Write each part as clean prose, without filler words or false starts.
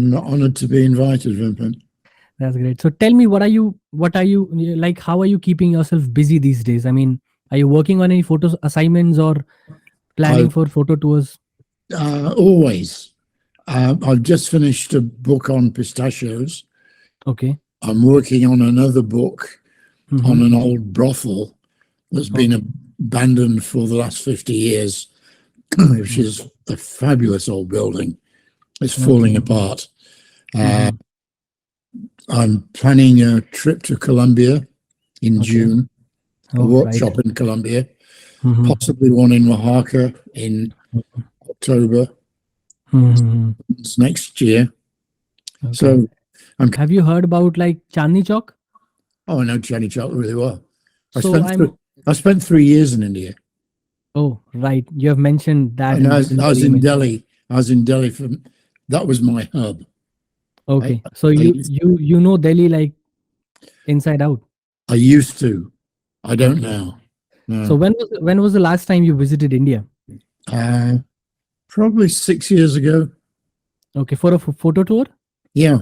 I'm honored to be invited, Vipin. That's great. So tell me, what are you like? How are you keeping yourself busy these days? I mean, are you working on any photo assignments or planning I for photo tours? always. I've just finished a book on pistachios. Okay. I'm working on another book on Mm-hmm. an old brothel that's been Okay. abandoned for the last 50 years, which is a fabulous old building. It's falling Okay. apart. Mm-hmm. I'm planning a trip to Colombia in Okay. June, a Oh, right. workshop in Colombia, Mm-hmm. possibly one in Oaxaca in October Mm-hmm. next year. Okay. So I'm, Have you heard about like Chandni Chowk? I know Chowk really well. I So spent I'm. I spent 3 years in India. Oh, right. You have mentioned that And in I the was in email. Delhi. I was in Delhi that was my hub. Okay. So I you know Delhi like inside out. I used to. I don't Okay. now. So No. when was the last time you visited India? Uh, Probably 6 years ago. Okay, for a photo tour? Yeah,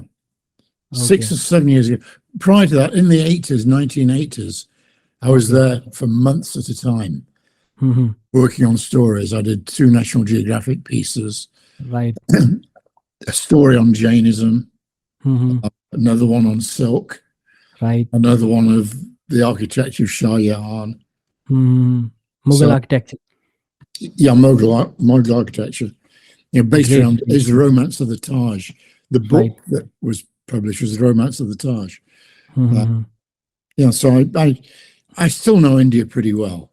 Okay. 6 or 7 years ago. Prior to that, in the 80s, 1980s, I was Okay. there for months at a time Mm-hmm. working on stories. I did 2 National Geographic pieces, Right. a story on Jainism, Mm-hmm. another one on silk, Right. another one of the architecture of Shah Jahan. Mm-hmm. Mughal So, architecture. yeah, Mughal architecture. Based Great. around is the Romance of the Taj. The Right. book that was published was the Romance of the Taj. Mm-hmm. Yeah, so I still know India pretty well.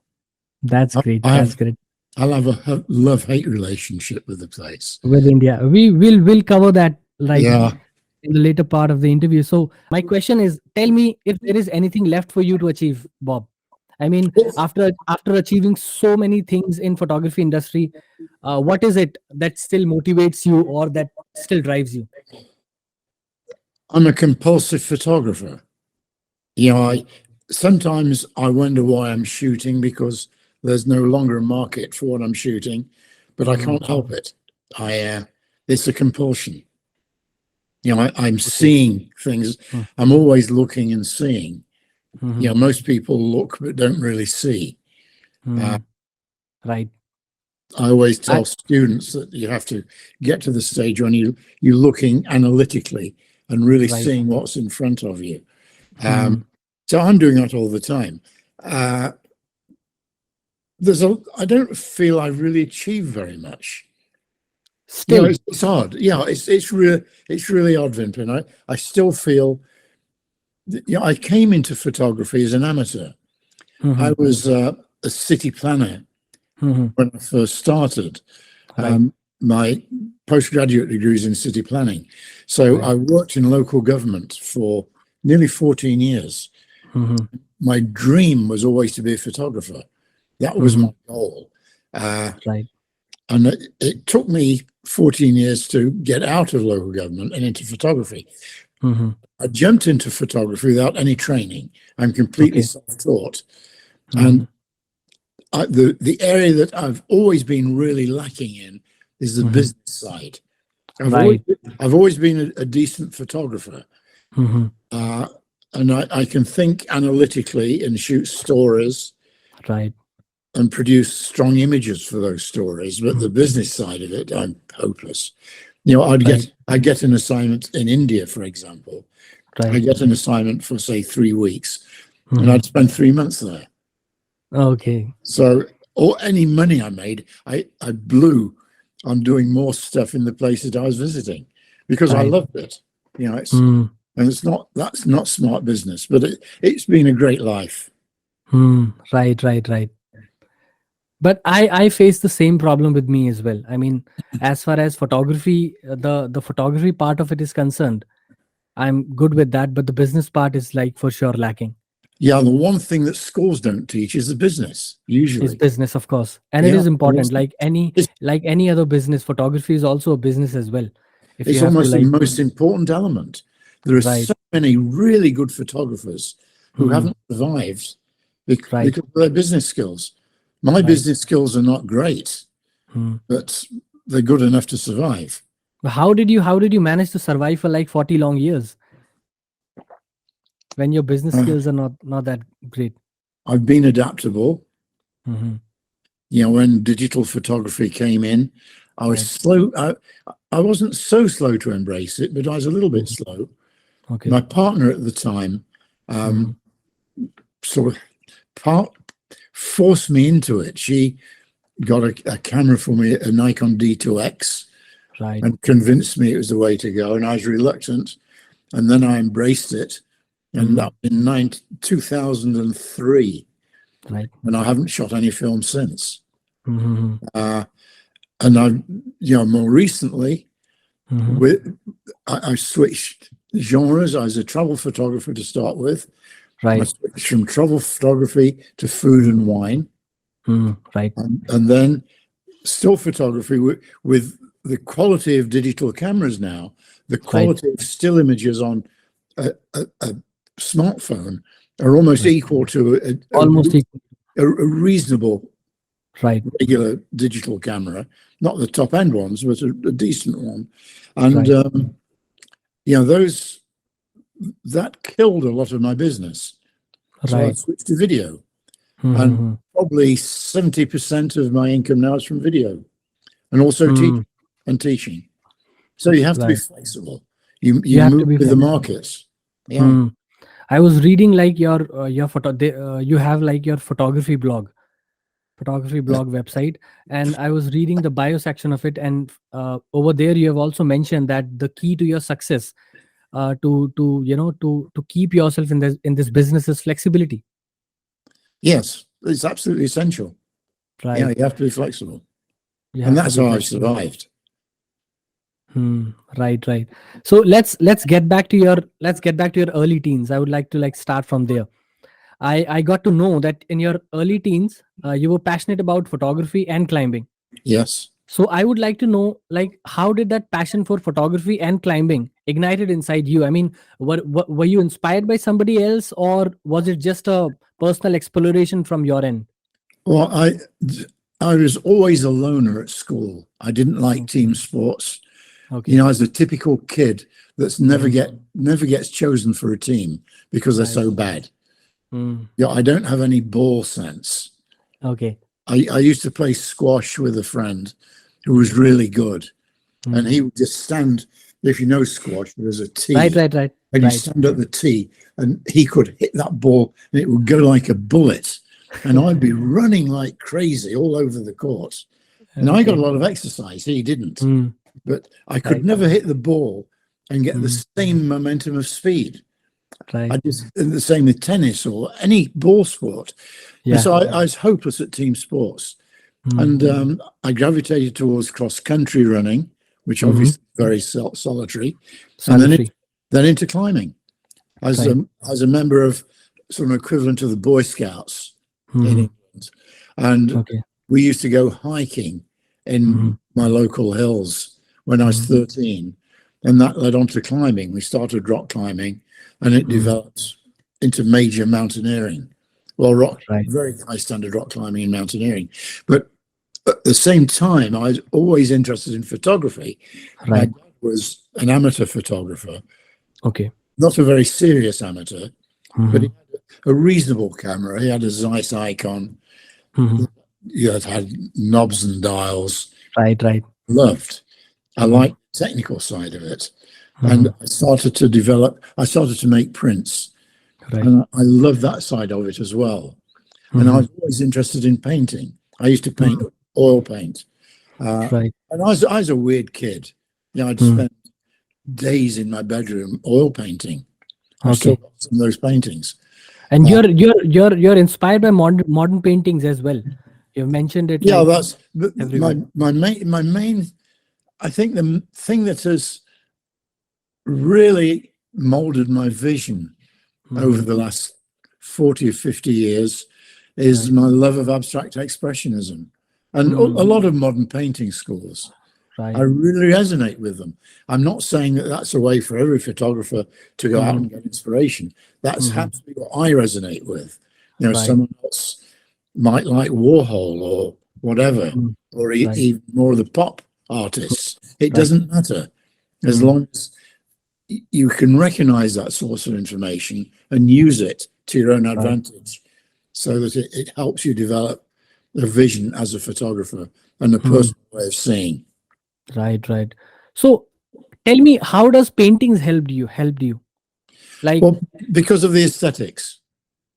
That's I, great. I That's have great. I'll have a love-hate relationship with the place. With India, we'll cover that like Yeah, in the later part of the interview. So my question is, tell me if there is anything left for you to achieve, Bob. I mean, after achieving so many things in photography industry, what is it that still motivates you or that still drives you? I'm a compulsive photographer. I sometimes I wonder why I'm shooting because there's no longer a market for what I'm shooting, but I Hmm. can't help it. It's a compulsion. I'm Okay. seeing things. I'm always looking and seeing. Mm-hmm. Most people look but don't really see. Hmm. Right. I always I, tell students that you have to get to the stage when you're looking analytically and really right. seeing what's in front of you. Hmm. So I'm doing that all the time. I don't feel I've really achieved very much. Still. It's odd. It's really odd, Vipin. I still feel I came into photography as an amateur. Hmm. I was a city planner Hmm. when I first started. Right. My postgraduate degree is in city planning. So Right. I worked in local government for nearly 14 years. Hmm. My dream was always to be a photographer. That was Hmm. my goal. Right. And it took me 14 years to get out of local government and into photography. Hmm. I jumped into photography without any training. I'm completely Okay. self-taught. Hmm. And the area that I've always been really lacking in is the Hmm. business side. Right. I've always been a decent photographer, Hmm. and I can think analytically and shoot stories Right. and produce strong images for those stories. But the business side of it, I'm hopeless. Right. I get an assignment in India, for example. I Right. get an assignment for say 3 weeks, and Hmm. I'd spend 3 months there. Okay. So, or any money I made, I blew on doing more stuff in the places I was visiting because I Right. loved it. Hmm. That's not smart business, but it's been a great life. Hmm. Right. Right. Right. But I face the same problem with me as well. I mean, as far as photography, the photography part of it is concerned, I'm good with that, but the business part is like for sure lacking. Yeah, the one thing that schools don't teach is the business, Is usually. business, of course, and it Yeah, is important. it's, Like any other business, photography is also a business as well. If you it's have to almost the like, most important element. There are right, so many really good photographers who hmm, haven't survived right, because of their business skills. My right, business skills are not great, hmm, but they're good enough to survive. How did you manage to survive for like 40 long years when your business Uh, skills are not that great? I've been adaptable. Hmm. When digital photography came in, I was Right. slow. I wasn't so slow to embrace it, but I was a little bit slow. Okay. My partner at the time Mhm. sort of forced me into it. She got a camera for me, a Nikon D2X, Right. and convinced me it was the way to go. And I was reluctant, and then I embraced it. And that was in 2003, Right. and I haven't shot any film since. Hmm. And more recently, Hmm. I switched genres. I was a travel photographer to start with. I Right. switched from travel photography to food and wine, Right. and then still photography with the quality of digital cameras now, the Right. quality of still images on a smartphone are almost Right. equal to Almost equal. a reasonable Right. regular digital camera, not the top end ones, but a decent one. And Right. those that killed a lot of my business. So I Right. switched to video, and Mm-hmm. probably 70% of my income now is from video, and also teaching. So you have to be Right. flexible. You You have to move be with the flexible. markets. Yeah. I was reading like your photo. You have like your photography blog website, and I was reading the bio section of it, and over there you have also mentioned that the key to your success, to keep yourself in this business is flexibility. Yes, it's absolutely essential. Yeah, Right. you have to be flexible, You and have to that's be how I've flexible. survived. Right, right. So let's get back to your early teens. I would like to like start from there. I got to know that in your early teens, you were passionate about photography and climbing. Yes. So I would like to know, like, how did that passion for photography and climbing ignited inside you? I mean, were you inspired by somebody else, or was it just a personal exploration from your end? Well, I was always a loner at school. I didn't like Mm. team sports. Okay. I was a typical kid that's Mhm. never gets chosen for a team because they're Right. so bad. Mm. I don't have any ball sense. Okay. I used to play squash with a friend who was really good, and Mm. he would just stand. If you know squash, there's a Right, tee, right, right, and you right. stand at the tee, and he could hit that ball, and it would go like a bullet, and I'd be running like crazy all over the court. And I got a Okay. lot of exercise. He didn't, Mm. but I could Right. never hit the ball and get the Mm. same momentum of speed. Right. I just the same with tennis or any ball sport. And Yeah. so I was hopeless at team sports. Mm. And I gravitated towards cross country running, which Mm-hmm. obviously is very solitary, and Solitary. then into climbing. As Right. as a member of sort of equivalent to the Boy Scouts in Mm-hmm. England, and Okay. we used to go hiking Mm-hmm. in my local hills when I was Mm-hmm. 13, and that led on to climbing. We started rock climbing, and it Mm. developed into major mountaineering. Well, Right. very high standard rock climbing and mountaineering, but at the same time, I was always interested in photography. My Right. dad was an amateur photographer, Okay. not a very serious amateur, but Mm-hmm. he had a reasonable camera. He had a Zeiss Icon. Mm-hmm. It had knobs and dials. Right. Right. Loved. I Mm-hmm. liked the technical side of it. Mm-hmm. And I started to make prints. Right. And I loved that side of it as well. And I Mm-hmm. was always interested in painting. I used to paint Mm. oil paint. Uh, Right. and I was a weird kid. I'd Mm. spend days in my bedroom oil painting. I've still Okay. got some of those paintings. And Uh, you're inspired by modern paintings as well. You've mentioned it yeah, like that's everywhere. my main. I think the thing that has really molded my vision over Mm-hmm. the last 40 or 50 years is Right. my love of abstract expressionism and a Mm. lot of modern painting schools. I Right. really resonate with them. I'm not saying that that's a way for every photographer to go out Mm-hmm. and get inspiration. That's Mm-hmm. happens to be what I resonate with. Right. Someone else might like Warhol or whatever, Mm. or Right. even more of the pop artists. It Right. doesn't matter. as long as you can recognize that source of information and use it to your own advantage, so that it helps you develop a vision as a photographer and a personal way of seeing. Right. So tell me, how does paintings helped you? Like, Well, because of the aesthetics.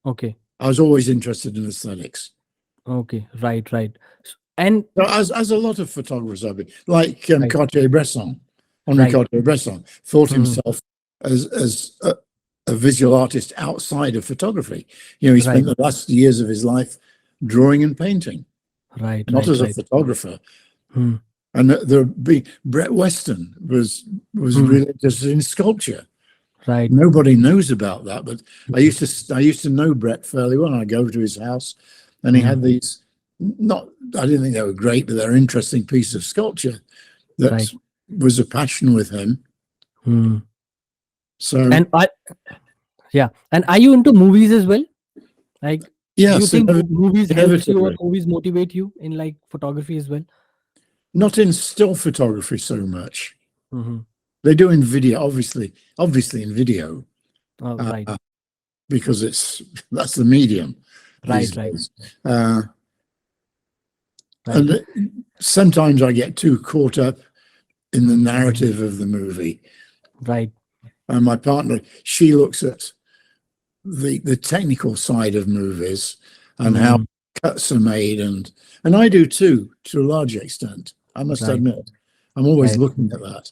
okay, I was always interested in aesthetics. right. And So as a lot of photographers have been, like right, Cartier Bresson, Henri right. Cartier Bresson, thought himself as a visual artist outside of photography. He Right. spent the last years of his life drawing and painting, Right. not as a photographer. Hmm. And Brett Weston was really interested in sculpture. Right. Nobody knows about that, but I used to know Brett fairly well. I go to his house, and he had these. I didn't think they were great, but they're interesting pieces of sculpture that was a passion with him. So, And and are you into movies as well? Like, do you yes, think movies helps you or inevitably. movies motivate you in like photography as well? Not in still photography so much. Mm-hmm. They do in video, obviously in video, Right. because that's the medium. Right. And sometimes I get too caught up in the narrative of the movie. Right. And my partner, she looks at the technical side of movies and how cuts are made, and I do too, to a large extent. I must admit, I'm always looking at that.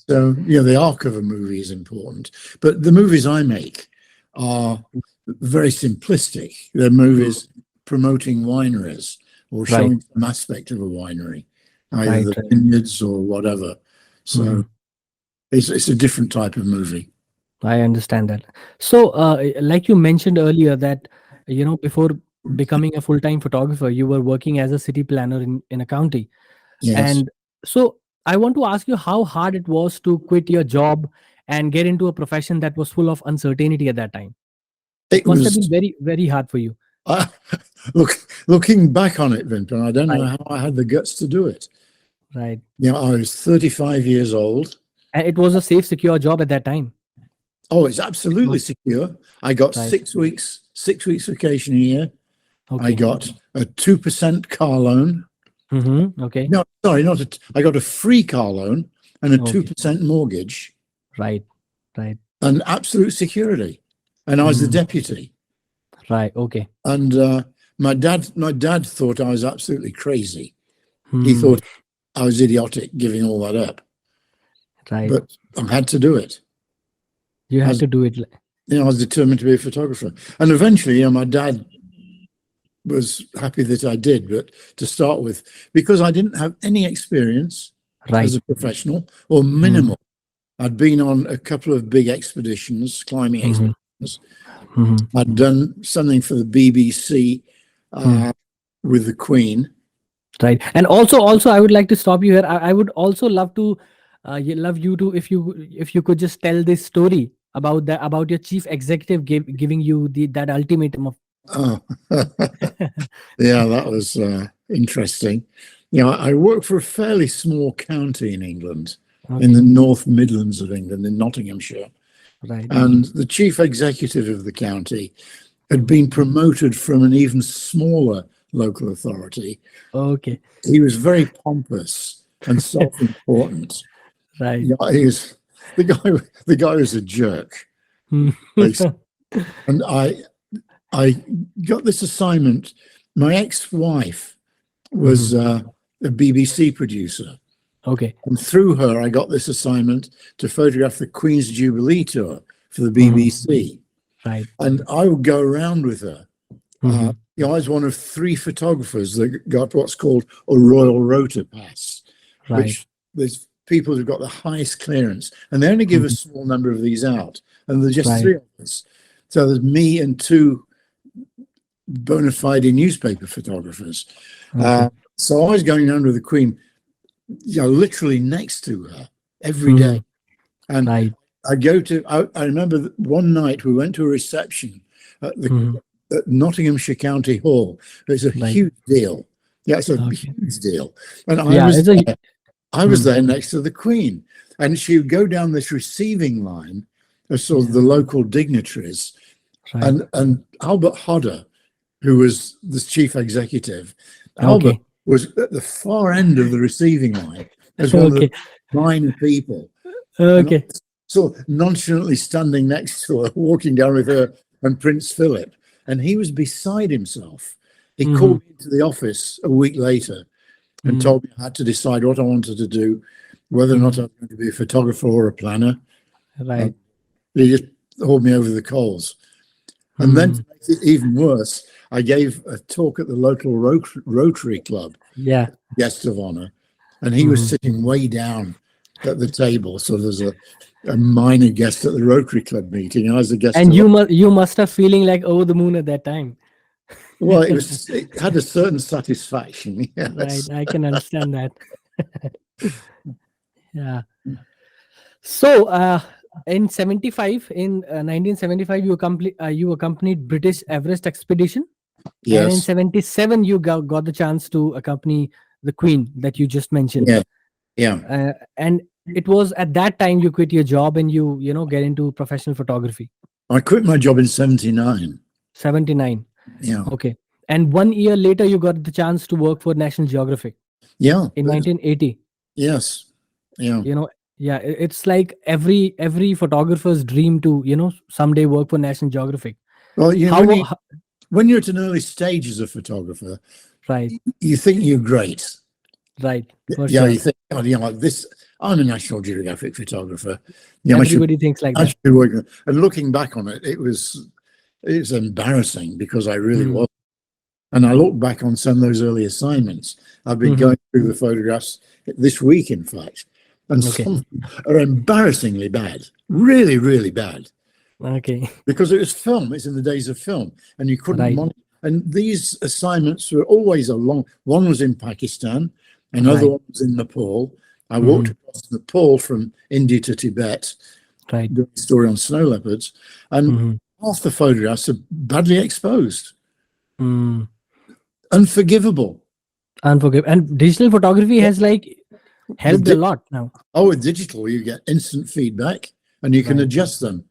So, the arc of a movie is important, but the movies I make are very simplistic. They're movies promoting wineries or showing some aspect of a winery, either the vineyards or whatever. So it's a different type of movie. I understand that. So, like you mentioned earlier that, before becoming a full-time photographer, you were working as a city planner in a county. Yes. And so I want to ask you how hard it was to quit your job and get into a profession that was full of uncertainty at that time. It must have been very, very hard for you. Looking back on it, Vipin, I don't know Right. how I had the guts to do it. Right. I was 35 years old. And it was a safe, secure job at that time. Oh, it's absolutely secure. I got 6 weeks vacation a year. Okay. I got a 2% car loan. Okay. No, sorry, I got a free car loan and a 2% mortgage. Right. And absolute security. And I was the deputy. Right. Okay. And my dad thought I was absolutely crazy. He thought I was idiotic giving all that up. Right. But I had to do it. You had to do it. I was determined to be a photographer. And eventually, my dad was happy that I did, but to start with, because I didn't have any experience as a professional, or minimal. I'd been on a couple of big expeditions, climbing expeditions. I'd done something for the BBC with the Queen. Right. And also, I would like to stop you here. I would also love to, love you to, if you could just tell this story about your chief executive giving you that ultimatum of. Oh, yeah, that was interesting. I worked for a fairly small county in England, in the North Midlands of England, in Nottinghamshire. Right. And the chief executive of the county had been promoted from an even smaller local authority. Okay. He was very pompous and self-important. Right. Yeah, the guy was a jerk. And I got this assignment. My ex-wife was a BBC producer. Okay. And through her, I got this assignment to photograph the Queen's Jubilee tour for the BBC. Right. And I would go around with her. I was one of 3 photographers that got what's called a Royal Rota Pass, which there's people who've got the highest clearance, and they only give a small number of these out, and there's just 3 of us. So there's me and 2 bona fide newspaper photographers. So I was going around with the Queen, literally next to her every day. And I remember one night we went to a reception at Nottinghamshire County Hall. It's a huge deal. Yeah, it's a huge deal. And I was there next to the Queen. and she would go down this receiving line of sort of the local dignitaries, Right. and Albert Hodder, who was the chief executive, Okay. Albert was at the far end of the receiving line as one of Okay. the minor people, and I Okay. was sort of nonchalantly standing next to her, walking down with her and Prince Philip, and he was beside himself. He called me into the office a week later and told me I had to decide what I wanted to do, whether or not I was going to be a photographer or a planner. Right. He just hauled me over the coals. And then to make it even worse, I gave a talk at the local Rotary Club, Yeah. guest of honor, and he was sitting way down at the table. So there's a minor guest at the Rotary Club meeting, and I was a guest. And you must have feeling like over the moon at that time. Well, it had a certain satisfaction. Yes. Right. I can understand that. Yeah. So in 1975, you accompanied British Everest expedition. Yes. And in 77, you got the chance to accompany the Queen that you just mentioned. Yeah. Yeah. And it was at that time you quit your job and you get into professional photography. I quit my job in 79. 79. Yeah. Okay. And 1 year later, you got the chance to work for National Geographic. Yeah. In 1980. Yes. Yeah. Yeah, it's like every photographer's dream to someday work for National Geographic. Well, when you're at an early stage as a photographer, right, you think you're great. Right. For Yeah, sure. you think, like this. I'm a National Geographic photographer. Everybody thinks like I that. should be working. And looking back on it, it was embarrassing because I really was. And I look back on some of those early assignments. I've been going through the photographs this week, in fact, and some are embarrassingly bad, really, really bad. Okay. Because it was film. It's in the days of film, and you couldn't Right. monitor. And these assignments were always one was in Pakistan, another Right. one was in Nepal. I walked across Nepal from India to Tibet, Right. doing a story on snow leopards, and half the photographs are badly exposed. Mm. Unforgivable. Unforgivable. And digital photography has helped a lot now. Oh, with digital, you get instant feedback, and you can Right. adjust them.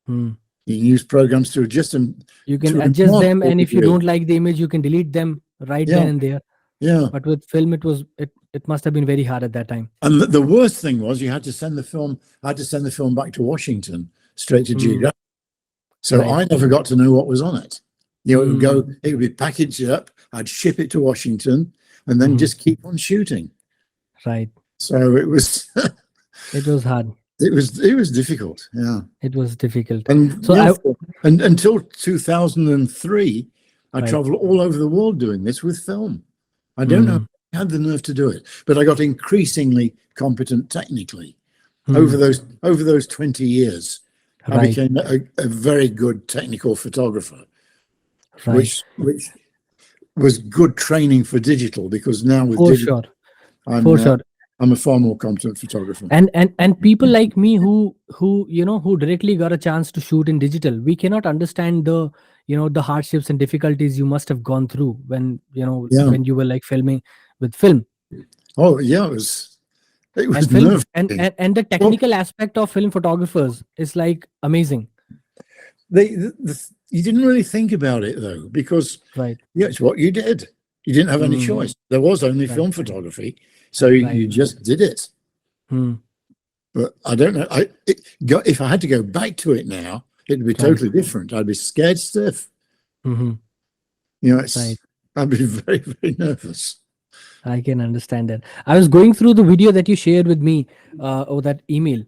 Mm. You can use programs to adjust them. You can to a adjust them, remarkable and if you degree. don't like the image, you can delete them right then and there. Yeah. But with film, it must have been very hard at that time. And the worst thing was you had to send the film. I had to send the film back to Washington, straight to Geographic. So Right. I never got to know what was on it. It would be packaged up. I'd ship it to Washington, and then just keep on shooting. Right. So it was. It was hard. It was difficult. Yeah. It was difficult. And So and until 2003, I Right. traveled all over the world doing this with film. I don't know. I had the nerve to do it, but I got increasingly competent technically over those 20 years. I Right. became a very good technical photographer, Right. which was good training for digital, because now with For digital, sure. For sure. I'm a far more competent photographer. And people like me who directly got a chance to shoot in digital, we cannot understand the the hardships and difficulties you must have gone through when when you were filming with film. Oh yeah, it was And film nerve-wracking. and the technical aspect of film photographers is amazing. You didn't really think about it though, because Right. it's what you did. You didn't have any choice. There was only film photography, so you just did it. But I don't know. If I had to go back to it now, it'd be totally different. I'd be scared stiff. I'd be very, very nervous. I can understand that. I was going through the video that you shared with me, or that email,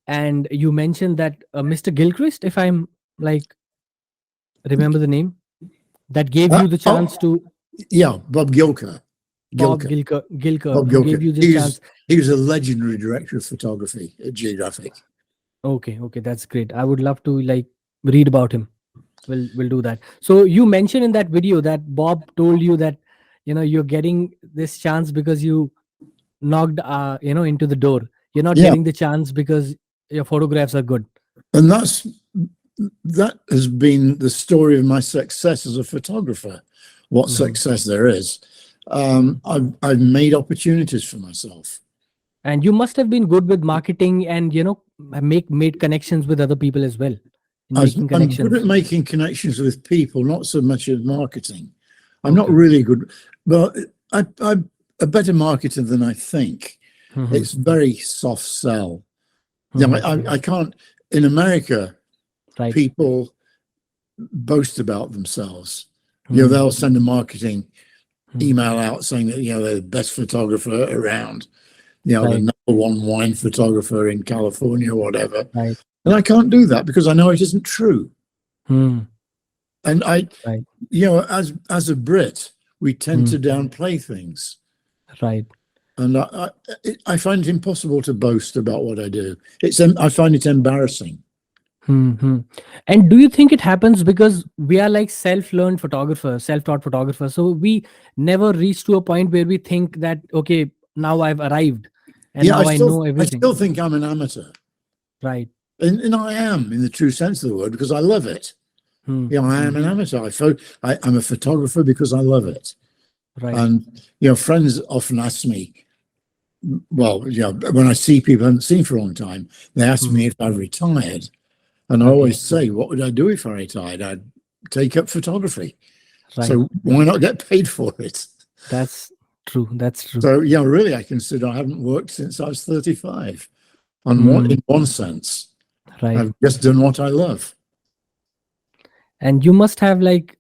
and you mentioned that Mr. Gilchrist, if I'm remember the name, that gave you the chance to. Yeah, Bob Gilker. Bob Gilker Bob who Gilker. gave you the chance. He was a legendary director of photography at Geographic. Okay, that's great. I would love to read about him. We'll do that. So you mentioned in that video that Bob told you that you're getting this chance because you knocked into the door. You're not getting the chance because your photographs are good. And that has been the story of my success as a photographer. What success there is. I've made opportunities for myself. And you must have been good with marketing and, made connections with other people as well. In making I'm good at connections. making connections with people, not so much as marketing. I'm not Okay. really good, but I'm a better marketer than I think. Mhm, It's very soft sell. You know, mhm. I can't. In America, Right. people boast about themselves. You know, Hmm, they'll send a marketing hmm. email out saying that, you know, they're the best photographer around, you know, the Right. #1 wine photographer in California or whatever. Right. And I can't do that because I know it isn't true. Hmm. And Right. you know, as a Brit, we tend Hmm. to downplay things. Right. And I find it impossible to boast about what I do. I find it embarrassing. Hmm, hmm. And do you think it happens because we are like self-learned photographers, self-taught photographers? So we never reach to a point where we think that, okay, now I've arrived and Yeah, now I know I everything. still think I'm an amateur. Right. And I am in the true sense of the word because I love it. Hmm, You know, I hmm. am an amateur. I'm a photographer because I love it. Right. And, you know, friends often ask me, well, you know, when I see people I haven't seen for a long time, they ask Hmm. me if I've retired. And I Okay. always say, what would I do if I retired? I'd take up photography. Right. So why not get paid for it? That's true. That's true. So, yeah, really, I consider I haven't worked since I was 35. Hmm. In one sense, Right. I've just done what I love. And you must have like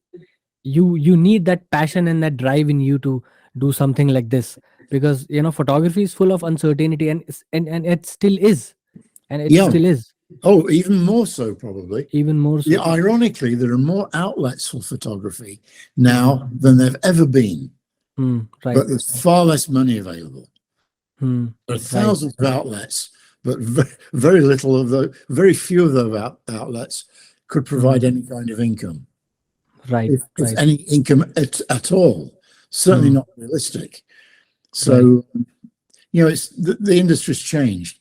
you need that passion and that drive in you to do something like this, because photography is full of uncertainty, and it still is, and it Yeah. still is Oh, even more so, probably. even more Yeah, so. ironically, there are more outlets for photography Hmm, now than there've ever been, right. but there's far less money available. Hmm, There are right. thousands of outlets, but very little of very few of those outlets could Hmm, provide any kind of income, right. if Right. any income at all. Certainly Hmm, not realistic. right. So, you know, it's the industry's changed,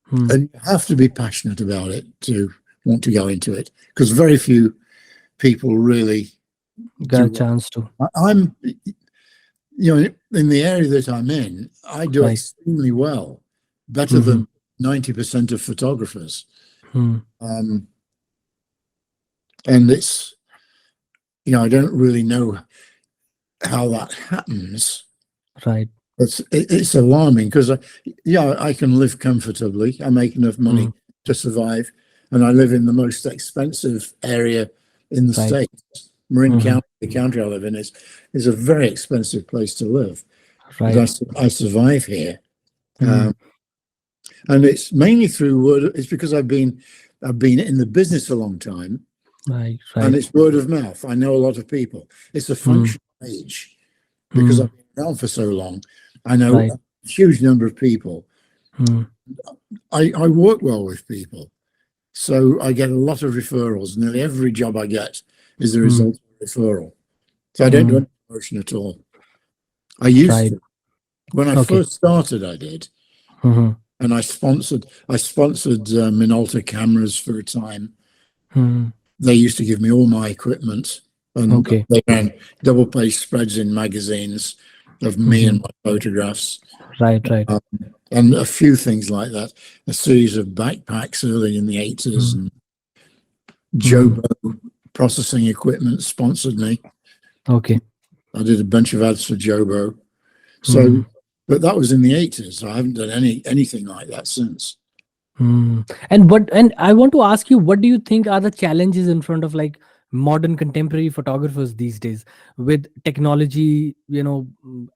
Hmm, and you have to be passionate about it to want to go into it, because very few people really got a do. chance to. I'm, you know, in the area that I'm in, I do Right. extremely well, better Hmm, than 90% of photographers. hmm, Um, and it's, you know, I don't really know how that happens. right. It's alarming because, yeah, I can live comfortably. I make enough Hmm, money to survive, and I live in the most expensive area in the right. state. Marin Hmm, County, the county I live in, is a very expensive place to live. But right. I survive here, Hmm, and it's mainly through word. It's because I've been in the business a long time, right. and Right. it's word of mouth. I know a lot of people. It's a Hmm, function of age because hmm, I've been around for so long. I know right. a huge number of people. Hmm, I work well with people, so I get a lot of referrals. Nearly every job I get is a hmm, result of a referral. So I don't do hmm, any promotion at all. I used right. to. When I Okay. first started, I did, Hmm, and I sponsored Minolta cameras for a time. hmm. They used to give me all my equipment, and Okay. they ran double page spreads in magazines of me Hmm. and my photographs, Right. Right. um, and a few things like that. A series of backpacks early in the 80s, Hmm, and hmm. Jobo processing equipment sponsored me. Okay. I did a bunch of ads for Jobo. Hmm. So, but that was in the 80s. I haven't done anything like that since. Hmm. And I want to ask you, what do you think are the challenges in front of like modern contemporary photographers these days, with technology,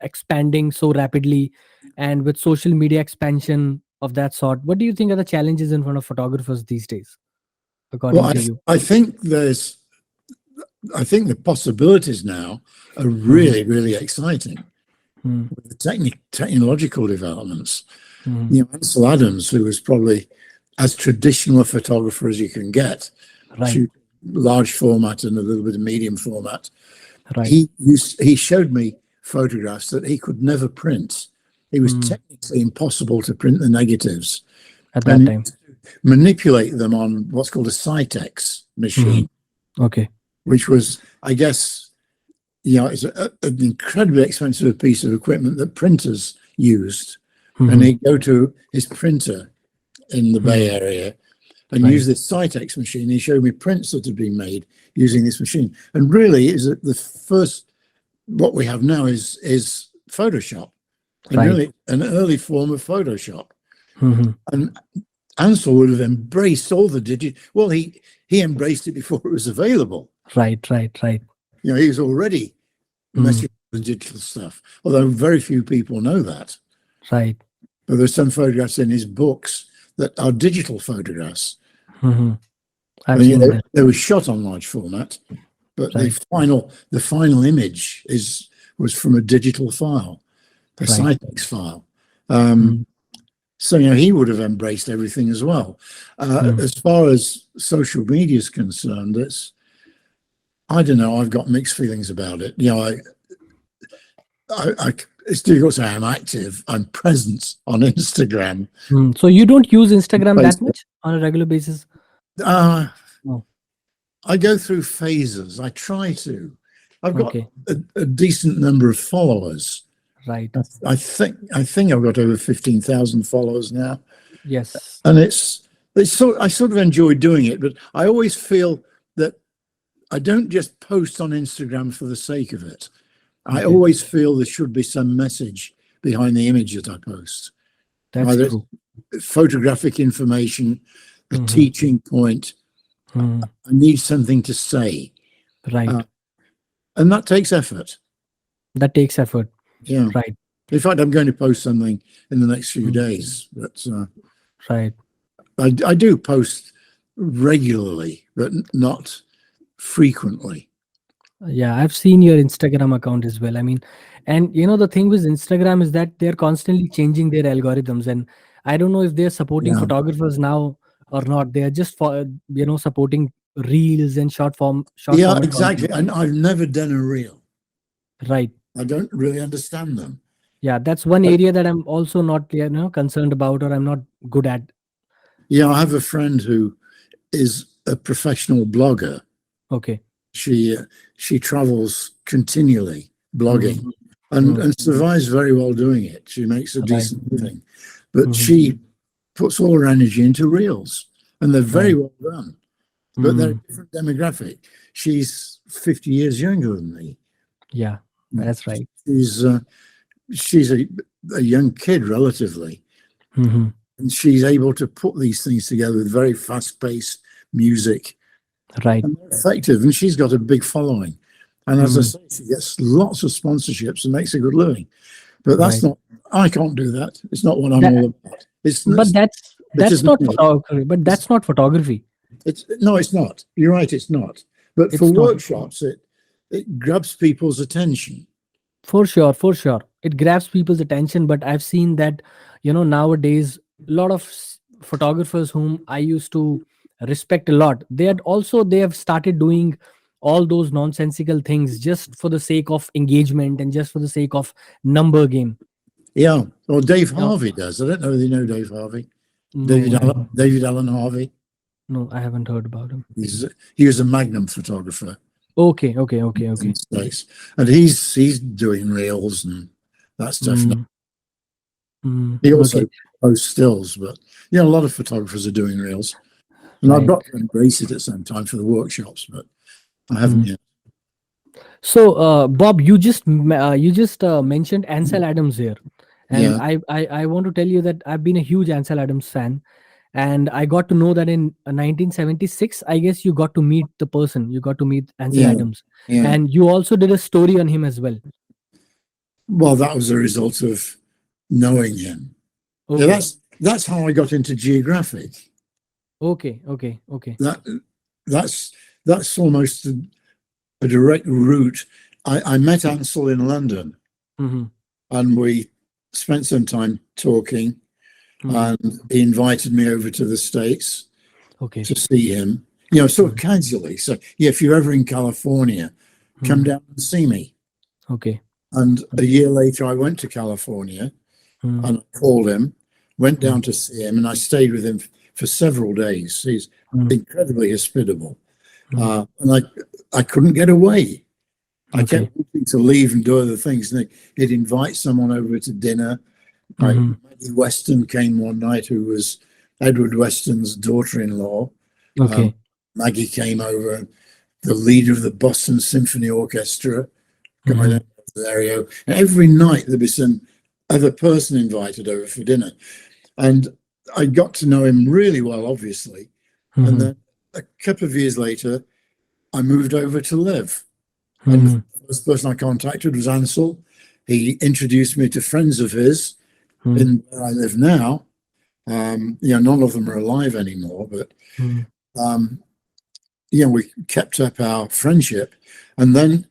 expanding so rapidly, and with social media expansion of that sort? What do you think are the challenges in front of photographers these days, Well, according to you? I think I think the possibilities now are Hmm, really, really exciting hmm, with the technological developments. hmm. You know, Ansel Adams, who was probably as traditional a photographer as you can get, Right. shoot large format and a little bit of medium format. Right. He showed me photographs that he could never print. It was Hmm. technically impossible to print the negatives, At that and time. manipulate them on what's called a Cytex Hmm. machine, Okay. which was, I guess, you know, it's an incredibly expensive piece of equipment that printers used, and he'd go to his printer in the Bay Area and Right. use this Cytex machine. He showed me prints that had been made using this machine. And really, is that the first, what we have now is Photoshop, and Right. really an early form of Photoshop. Mhm. And Ansel would have embraced all the digital. Well, he embraced it before it was available. Right. You know, he was already Mm. messing with the digital stuff, although very few people know that. Right. But there's some photographs in his books that are digital photographs. I've And, you seen know, that. they were shot on large format, but Right. the final image was from a digital file, a Right. Cytex file. Mm. So, you know, he would have embraced everything as well. As far as social media is concerned, I don't know, I've got mixed feelings about it. You know, it's difficult to say I'm active. I'm present on Instagram. So you don't use Instagram that Facebook. much on a regular basis? Uh, No. I go through phases. I try to. I've got Okay. a decent number of followers. Right. I think I've got over 15,000 followers now, Yes. and I sort of enjoy doing it, but I always feel that I don't just post on Instagram for the sake of it. I Okay. always feel there should be some message behind the image that I post. That's Either true. photographic information, a Mhm. teaching point. Mhm. I need something to say, Right. and that takes effort. That takes effort. Yeah. Right. In fact, I'm going to post something in the next few Mm. days, but Right. I do post regularly, but not frequently. Yeah, I've seen your Instagram account as well. I mean, and you know, the thing with Instagram is that they're constantly changing their algorithms, and I don't know if they're supporting Yeah. photographers now or not. They are just for supporting reels and short Yeah, format exactly. content. And I've never done a reel. Right. I don't really understand them. Yeah, that's one But area that I'm also not concerned about, or I'm not good at. yeah, I have a friend who is a professional blogger. Okay. She travels continually blogging Mhm. and survives very well doing it. She makes a Right. decent living, but Mhm. she puts all her energy into reels, and they're very Right. well done. But they're a Mm. different demographic. She's 50 years younger than me. Yeah, that's right. She's a young kid relatively, Mhm. and she's able to put these things together with very fast-paced music, Right. and they're effective. And she's got a big following, and as I Mhm. say, she gets lots of sponsorships and makes a good living. But that's Right. not. I can't do that. It's not what I'm That, all about. but It that's isn't not me. photography. But that's not photography. No, it's not. You're right. It's not. But for It's not. workshops, it grabs people's attention. For sure, for sure. It grabs people's attention, but I've seen that, nowadays, a lot of photographers whom I used to respect a lot, they have started doing all those nonsensical things just for the sake of engagement and just for the sake of number game. Yeah. Well, Dave You know, Harvey does. I don't know if you know Dave Harvey. no, David Allen Harvey. no, I haven't heard about him. He was a Magnum photographer Okay. in the States, and he's doing reels and that stuff now. He also Okay. posts stills, but a lot of photographers are doing reels, and I've Right. got to embrace it at some time for the workshops, but I haven't yet. So, Bob, you just mentioned Ansel Adams here, and Yeah, I want to tell you that I've been a huge Ansel Adams fan, and I got to know that in 1976, I guess you got to meet the person, you got to meet Ansel yeah, Adams, yeah. and you also did a story on him as well. Well, that was a result of knowing him. Okay, Yeah, that's how I got into geographic. okay. That's almost a direct route. I met Ansel in London, Mm-hmm. and we spent some time talking, Mm-hmm. and he invited me over to the States Okay. to see him, sort of casually. So, yeah, if you're ever in California, come down and see me. Okay. And a year later, I went to California Mm. and I called him, went down to see him, and I stayed with him for several days. He's Mm. incredibly hospitable. And I couldn't get away. I Okay. kept wanting to leave and do other things. And he'd invite someone over to dinner, Mhm. Maggie Weston came one night, who was Edward Weston's daughter-in-law. Okay. Maggie came over, the leader of the Boston Symphony Orchestra, come Mhm. stereo. And every night there'd be some other person invited over for dinner. And I got to know him really well, obviously. And Mhm. then a couple of years later, I moved over to live. And Mhm. the first person I contacted was Ansel. He introduced me to friends of his Mhm. in where I live now. None of them are alive anymore, but Mhm. um, we kept up our friendship. And then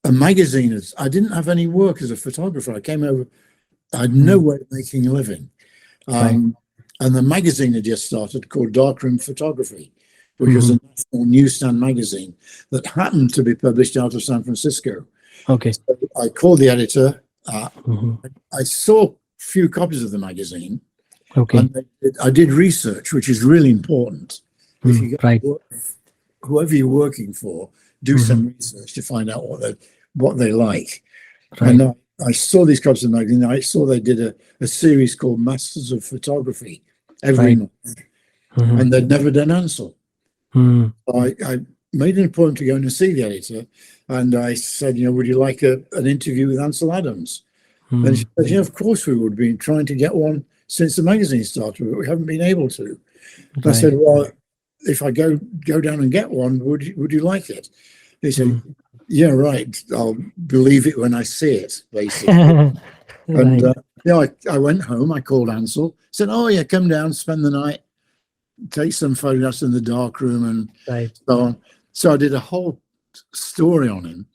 a magazine, I didn't have any work as a photographer. I came over, I had no Mhm. way of making a living. Right. And the magazine had just started called Darkroom Photography, which was Mhm. a national newsstand magazine that happened to be published out of San Francisco. Okay. So I called the editor. Mhm. I saw a few copies of the magazine, Okay. and I did research, which is really important. If you get Right. whoever you're working for, do Mhm. some research to find out what they like. Right. And I saw these copies of the magazine. I saw they did a series called Masters of Photography every Right. month, Mhm. and they'd never done Ansel. Mhm. I made an appointment to go in and see the editor, and I said, would you like an interview with Ansel Adams? And she Mhm. said, of course we would. Been trying to get one since the magazine started, but we haven't been able to. And I said, Right. well, if I go down and get one, would you like it? He said, Mhm. yeah, right. I'll believe it when I see it, basically. And Right. I went home. I called Ansel, said, oh yeah, come down, spend the night, take some photographs in the dark room, and Right. so on. So I did a whole story on him,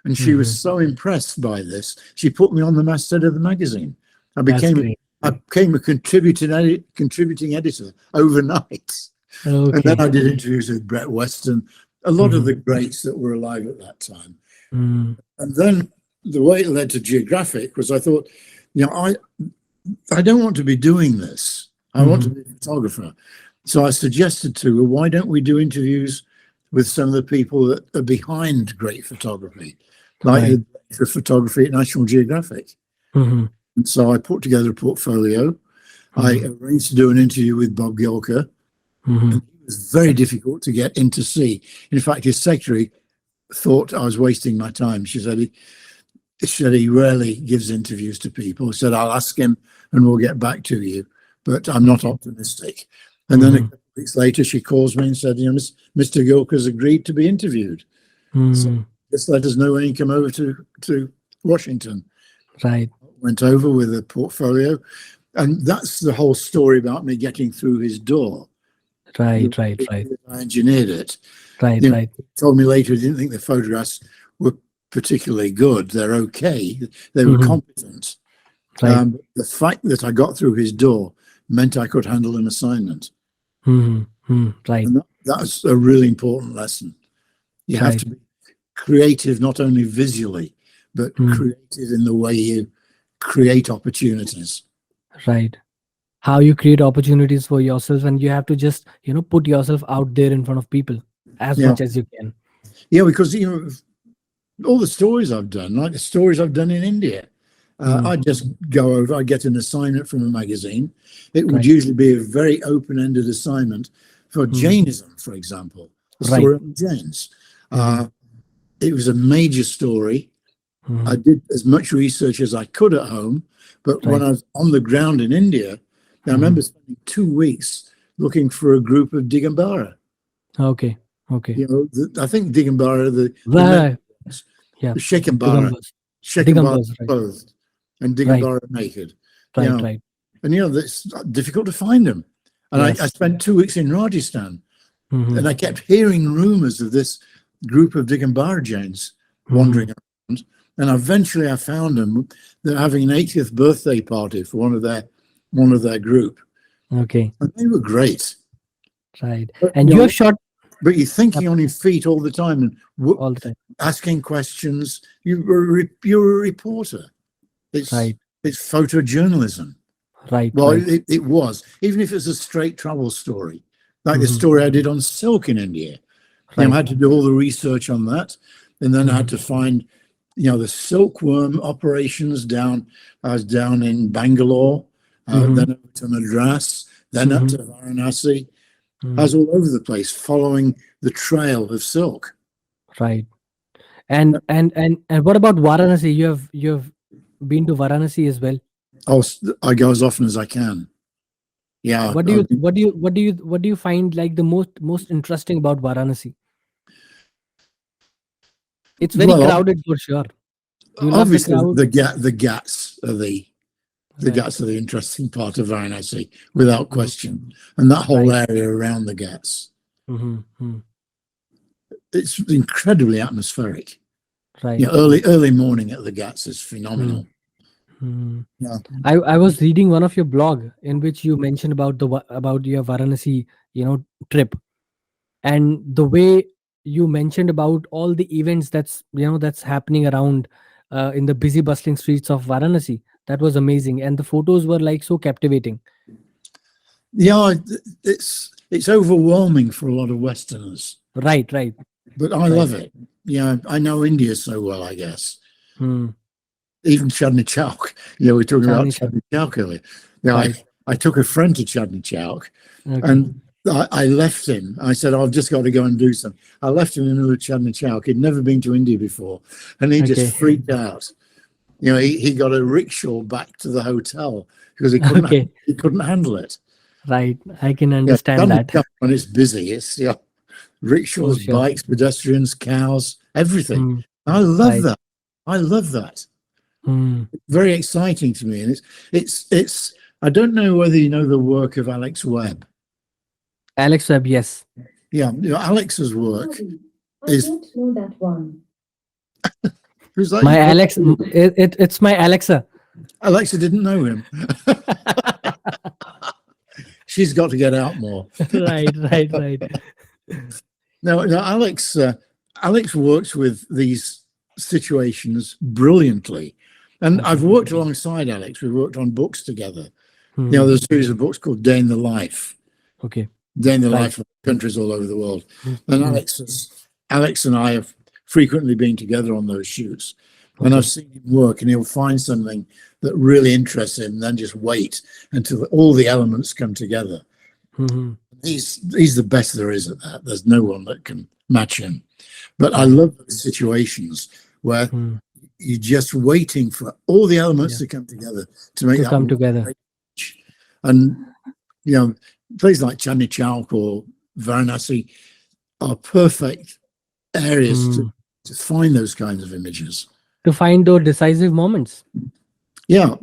and she was Mhm. so impressed by this, she put me on the masthead of the magazine. I That's became great. a contributing editor overnight. And then Okay. I did interviews with Brett Weston, a lot of Mhm. the greats that were alive at that time. Mhm. And then the way it led to Geographic was I thought, I don't want to be doing this. I want to Mhm. be a photographer. So I suggested to her, why don't we do interviews with some of the people that are behind great photography, like Right. the director of photography at National Geographic. Mhm. And so I put together a portfolio. I Mhm. arranged to do an interview with Bob Gilker, Mhm. and it was very difficult to get in to see. In fact, his secretary thought I was wasting my time. She said he rarely gives interviews to people. He said, I'll ask him and we'll get back to you, but I'm not optimistic. And then a Mhm. couple of weeks later, she calls me and said, Mr. Gilker's agreed to be interviewed. So Mhm. just let us know when you come over to Washington. Right. Went over with a portfolio. And that's the whole story about me getting through his door. Right. Right. Right. I engineered it. Right. He Right. told me later he didn't think the photographs were particularly good. They're okay. They were Mhm. competent. Right. The fact that I got through his door meant I could handle an assignment. Mhm. Mhm. Right. And that's a really important lesson. You have Right. to be creative, not only visually, but Mhm. creative in the way you create opportunities. Right. How you create opportunities for yourself, and you have to just put yourself out there in front of people as Yeah. much as you can. Yeah, because all the stories I've done, like the stories I've done in India, Mm. I just go over, I get an assignment from a magazine. It would Right. usually be a very open-ended assignment for Mm. Jainism, for example, the Right. story of Jains. Mhm. It was a major story. I Mhm. did as much research as I could at home, but when Right. I was on the ground in India, I Mhm. remember spending 2 weeks looking for a group of Digambara. Okay. Okay. I think Digambara, the Right. naked, Yeah. the Shekambara, Digambas. Shekambara Digambas. Right. clothed, and Right. Digambara naked. Right. Right. And it's difficult to find them. And I Yes. spent 2 weeks in Rajasthan, Mhm. and I kept hearing rumors of this group of Digambar Jains wandering Mhm. around. And eventually I found them. They're having an 80th birthday party for one of their group. Okay. And they were great. Right. But, And you have shot but you're thinking on your feet all the time and all the time. asking questions. You're a reporter. It's Right. it's photojournalism. Right. Well, Right. it was, even if it's a straight travel story, like the Mhm. story I did on silk in India. I Right. had to do all the research on that, and then I had Mhm. to find the silkworm operations down. I was down in Bangalore, Mhm. then up to Madras, then up to Varanasi. I was all over the place following the trail of silk. Right. And what about Varanasi? You have been to Varanasi as well. I go as often as I can. Yeah, What do you what do you find like the most interesting about Varanasi? It's very well, crowded for sure. You love the obviously crowd, the Ghats are the right? Ghats are the interesting part of Varanasi, without Mhm. question, and that whole Right. area around the Ghats. Mm-hmm. It's incredibly atmospheric. Right. Early morning at the Ghats is phenomenal. Mm-hmm. Yeah, I was reading one of your blog in which you mentioned about your Varanasi, trip, and the way you mentioned about all the events that's happening around in the busy bustling streets of Varanasi. That was amazing, and the photos were like so captivating. yeah, it's overwhelming for a lot of Westerners, Right, right, but I right. love it. Yeah, I know India so well, I guess. Hmm. Even Chandni Chowk. We were talking about Chandni Chowk. Chandni Chowk earlier. Now, Right. I took a friend to Chandni Chowk, Okay. and I left him. I said, I've just got to go and do something. I left him in the middle of Chandni Chowk. He'd never been to India before, and he just Okay. freaked out. He got a rickshaw back to the hotel because Okay. he couldn't handle it. Right. I can Yeah, understand Chandni that Chowk, when it's busy, it's for rickshaws, sure. bikes, pedestrians, cows, everything. Hmm. I love Right. that. I love that. Hmm. Very exciting to me, and it's. I don't know whether you know the work of Alex Webb. Alex Webb, yes. Yeah, Alex's work I is. don't know that one. Who's that? My Alex, it's my Alexa. Alexa didn't know him. She's got to get out more. Right, right, right. No, Alex works with these situations brilliantly, and I've worked alongside Alex. We've worked on books together. Hmm. There's a series of books called Day in the Life. Okay. Day in the Right. life of countries all over the world. Hmm. And Hmm. Alex and I have frequently been together on those shoots. And Okay. I've seen him work, and he'll find something that really interests him, and then just wait until all the elements come together. Hmm. He's the best there is at that. There's no one that can match him. But I Right. love those situations where Hmm. you're just waiting for all the elements Yeah. to come together to make To that come one together. great image. And places like Chandni Chowk or Varanasi are perfect areas Hmm. to find those kinds of images. To find those decisive moments. Yeah.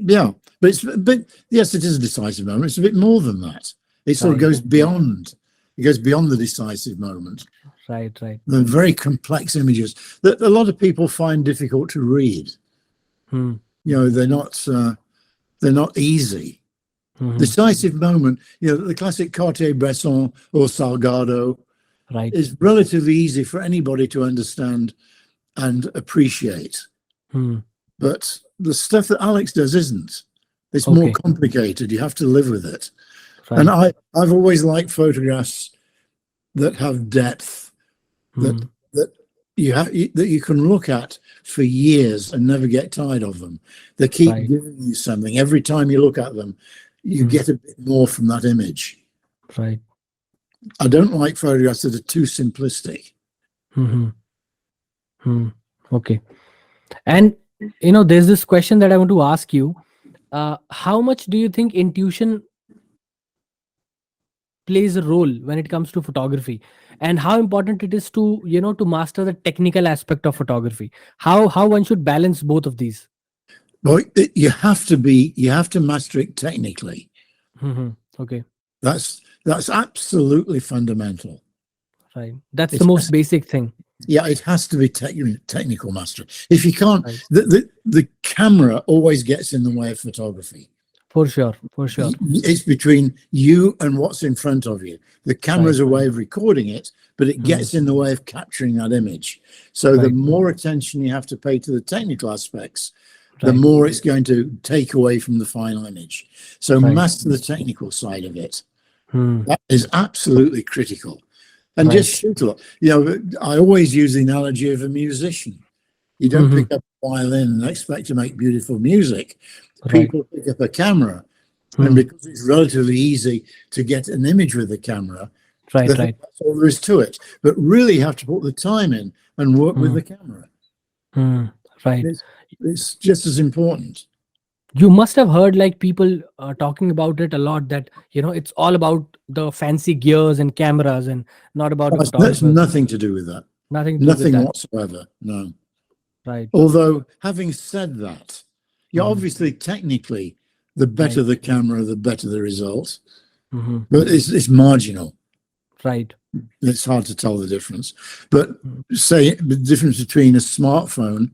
But yes, it is a decisive moment. It's a bit more than that. It sort of Right. goes beyond. It goes beyond the decisive moment. Right, right. They're very complex images that a lot of people find difficult to read. Hmm. They're not easy. Mhm. Decisive moment. The classic Cartier Bresson or Salgado Right. is relatively easy for anybody to understand and appreciate. Hmm. But the stuff that Alex does isn't. It's more Okay. complicated. You have to live with it. Right. And I've always liked photographs that have depth, Hmm. that you can look at for years and never get tired of them. They keep Right. giving you something. Every time you look at them, you get a bit more from that image. Right. I don't like photographs that are too simplistic. Hmm. Hmm. Okay. And there's this question that I want to ask you. How much do you think intuition plays a role when it comes to photography, and how important it is to to master the technical aspect of photography? How one should balance both of these? Well, you have to master it technically. Hmm. Okay. That's absolutely fundamental. Right. That's It the most has, basic thing. it has to be technical mastery. If you can't, Right. the camera always gets in the way of photography. For sure. For sure. It's between you and what's in front of you. The camera's a way of recording it, but it gets in the way of capturing that image. So the Right. more attention you have to pay to the technical aspects, the Right. more it's going to take away from the final image. So Right. master the technical side of it. Hmm. That is absolutely critical. And Right. just shoot a lot. I always use the analogy of a musician. You don't pick up a violin and expect to make beautiful music. Right. People pick up a camera, and because it's relatively easy to get an image with the camera, Right. they think that's all there is to it. But really, you have to put the time in and work with the camera. Right. It's just as important. You must have heard like people talking about it a lot, that it's all about the fancy gears and cameras and not about the That's photographers. nothing to do with that. Nothing to do with Nothing that. whatsoever. No. Right. Although, having said that, obviously, technically, the better the camera, the better the result. But it's marginal. Right. It's hard to tell the difference. But say the difference between a smartphone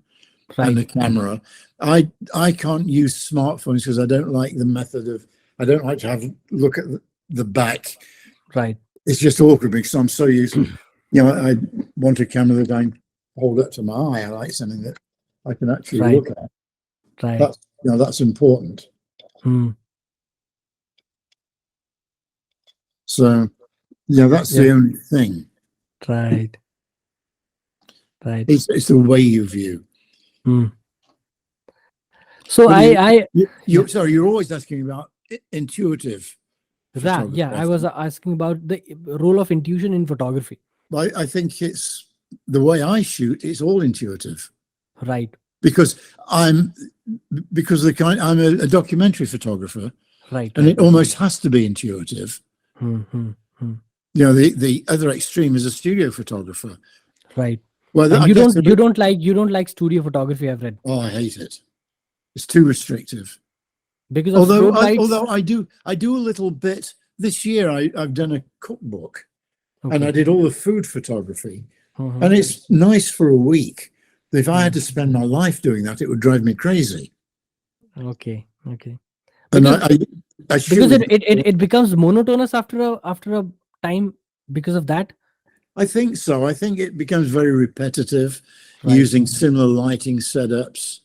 and a camera. I can't use smartphones because I don't like the method of, I don't like to look at the back. Right. It's just awkward because I'm so used to, I want a camera that I can hold up to my eye. I like something that I can actually look at. Right. That's important. So, that's the only thing. Right. It's the way you view. So you're always asking about intuitive photography. Yeah, I was asking about the role of intuition in photography. I think it's the way I shoot. It's all intuitive, right? Because I'm a documentary photographer, right? And it almost has to be intuitive. The other extreme is a studio photographer, right? Well, and you don't like studio photography, I've read. Oh, I hate it. It's too restrictive. Because of although I do a little bit this year. I've done a cookbook, and I did all the food photography, and it's nice for a week. But if I had to spend my life doing that, it would drive me crazy. Okay. And because it becomes monotonous after a time because of that. I think so. I think it becomes very repetitive, using similar lighting setups.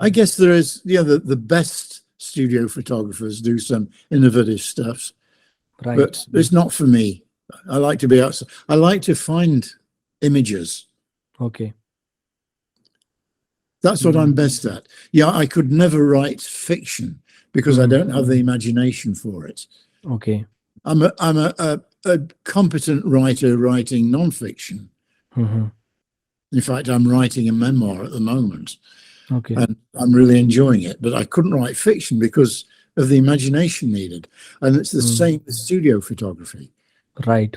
I guess there is, the best studio photographers do some innovative stuff, but it's not for me. I like to be outside. I like to find images. Okay. That's what I'm best at. I could never write fiction because I don't have the imagination for it. Okay. I'm a competent writer writing non-fiction. In fact, I'm writing a memoir at the moment. Okay. And I'm really enjoying it, but I couldn't write fiction because of the imagination needed. And it's the same with studio photography. Right.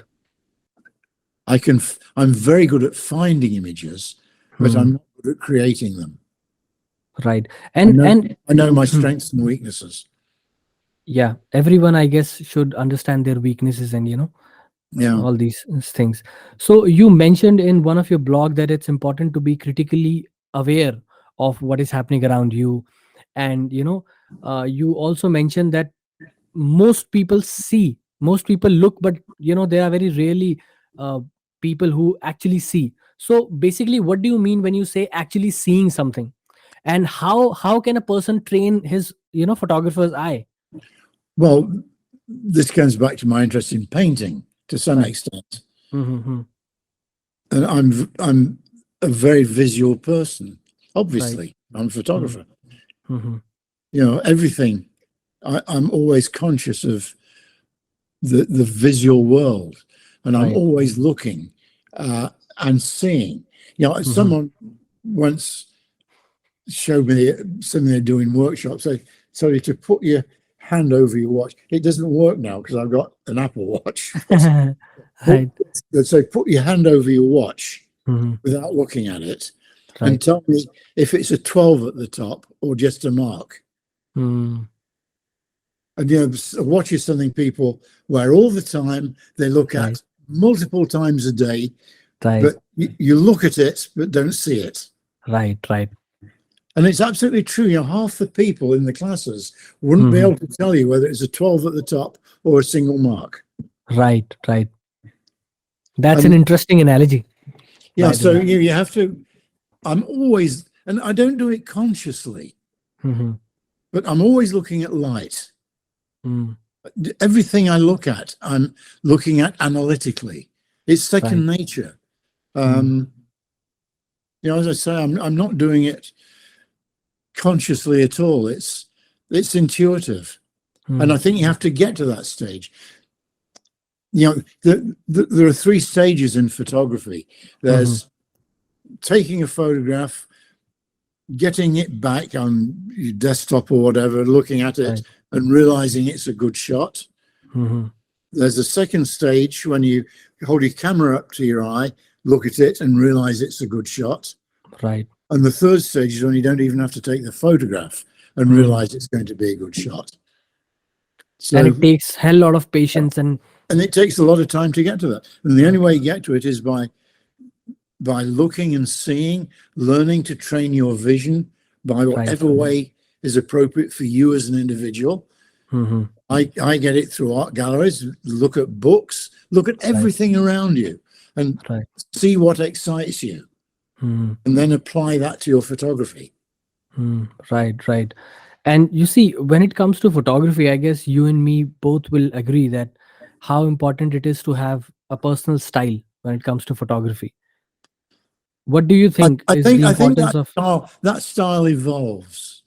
I'm very good at finding images, but I'm not good at creating them. Right. And I know my strengths and weaknesses. Yeah, everyone, I guess, should understand their weaknesses and all these things. So you mentioned in one of your blog that it's important to be critically aware of what is happening around you, and you also mentioned that most people look, but there are very rarely people who actually see. So basically, what do you mean when you say actually seeing something, and how can a person train his photographer's eye? Well, this comes back to my interest in painting to some extent. And I'm a very visual person. Obviously, I'm a photographer. Everything. I'm always conscious of the visual world, and I'm always looking and seeing. Someone once showed me something they do in workshops. They told you to put your hand over your watch. It doesn't work now because I've got an Apple Watch. So put your hand over your watch without looking at it, and tell me if it's a 12 at the top or just a mark. And a watch is something people wear all the time. They look at multiple times a day, but you look at it but don't see it. Right. And it's absolutely true. Half the people in the classes wouldn't be able to tell you whether it's a 12 at the top or a single mark. Right. That's an interesting analogy. Yeah, so you have to, I'm always, and I don't do it consciously, but I'm always looking at light. Everything I look at, I'm looking at analytically. It's second nature. As I say, I'm not doing it consciously at all. It's intuitive. And I think you have to get to that stage. There are three stages in photography. There's taking a photograph, getting it back on your desktop or whatever, looking at it and realizing it's a good shot. There's a second stage when you hold your camera up to your eye, look at it and realize it's a good shot. Right. And the third stage is when you don't even have to take the photograph and realize it's going to be a good shot. So, and it takes hell lot of patience and it takes a lot of time to get to that. And the only way you get to it is by looking and seeing, learning to train your vision by whatever way is appropriate for you as an individual. I get it through art galleries, look at books, look at everything around you and see what excites you and then apply that to your photography. Right. And you see, when it comes to photography, I guess you and me both will agree that how important it is to have a personal style when it comes to photography. What do you think is the importance of that style evolves?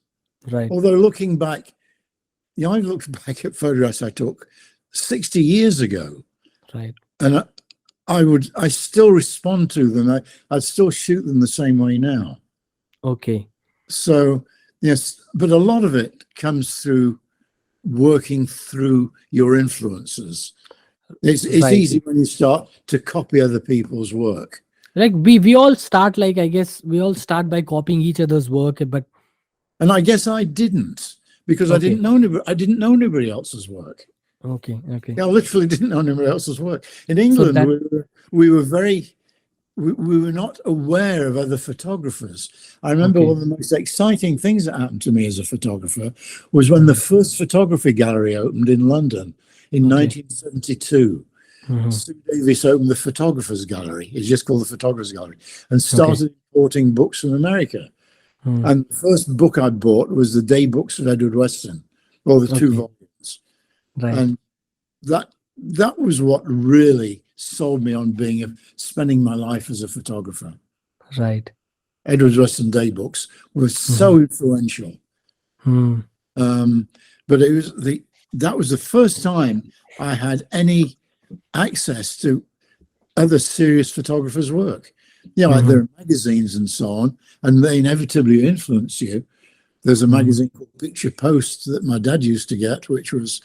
Right. Although looking back, I looked back at photographs I took 60 years ago. Right. And I still respond to them. I'd still shoot them the same way now. Okay. So, yes, but a lot of it comes through working through your influences. It's easy when you start to copy other people's work. Like we all start, like, I guess we all start by copying each other's work, and I guess I didn't, because I didn't know anybody else's work. Okay. I literally didn't know anybody else's work. In England, we were not aware of other photographers. I remember one of the most exciting things that happened to me as a photographer was when the first photography gallery opened in London in 1972. Sue Davis opened the Photographers Gallery. It's just called the Photographers Gallery, and started importing books from America. And the first book I bought was the Day Books of Edward Weston, or the 2 volumes. Right. And that was what really sold me on spending my life as a photographer. Right. Edward Weston Day Books were so influential. But that was the first time I had any access to other serious photographers' work. Like there are magazines and so on, and they inevitably influence you. There's a magazine called Picture Post that my dad used to get, which was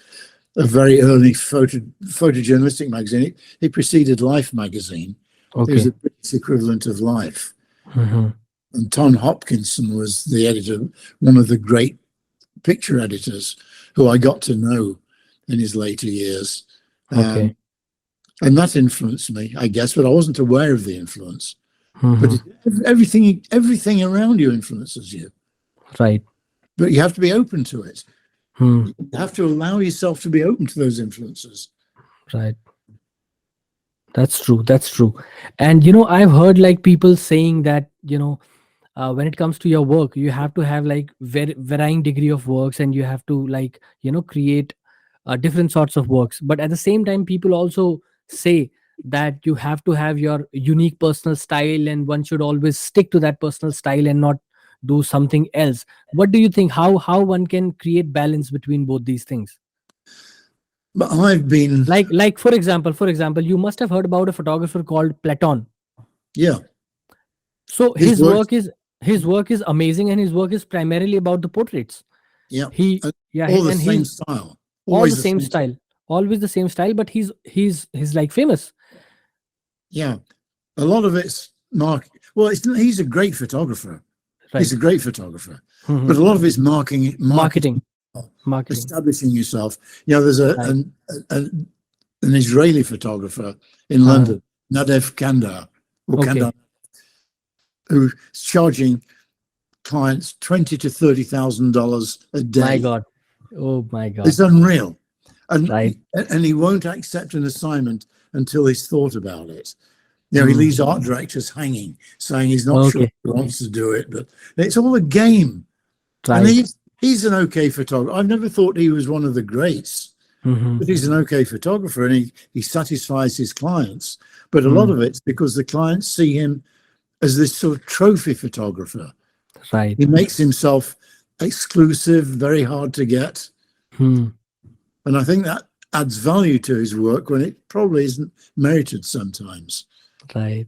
a very early photojournalistic magazine. It preceded Life magazine. It was the British equivalent of Life. And Tom Hopkinson was the editor, one of the great picture editors who I got to know in his later years. And that influenced me, I guess, but I wasn't aware of the influence. But everything around you influences you. Right. But you have to be open to it. You have to allow yourself to be open to those influences. Right. That's true. And, I've heard like people saying that, when it comes to your work, you have to have like varying degree of works, and you have to like, create different sorts of works. But at the same time, people also say that you have to have your unique personal style, and one should always stick to that personal style and not do something else. What do you think? How one can create balance between both these things? But I've been like for example, you must have heard about a photographer called Platon. Yeah. So his work is amazing, and his work is primarily about the portraits. Yeah. All the same style. Always the same style. Always the same style, but he's like famous. Yeah. A lot of it's he's a great photographer. Right. He's a great photographer. But a lot of it's marketing. Establishing yourself. There's an Israeli photographer in London, Nadev Kandar, who's charging clients $20,000 to $30,000 a day. My God. Oh my God. It's unreal. And he won't accept an assignment until he's thought about it. He leaves art directors hanging, saying he's not sure he wants to do it, but it's all a game. Right. And he's an okay photographer. I've never thought he was one of the greats, but he's an okay photographer, and he satisfies his clients. But a lot of it's because the clients see him as this sort of trophy photographer. Right. He makes himself exclusive, very hard to get. Hmm. And I think that adds value to his work when it probably isn't merited sometimes. Right.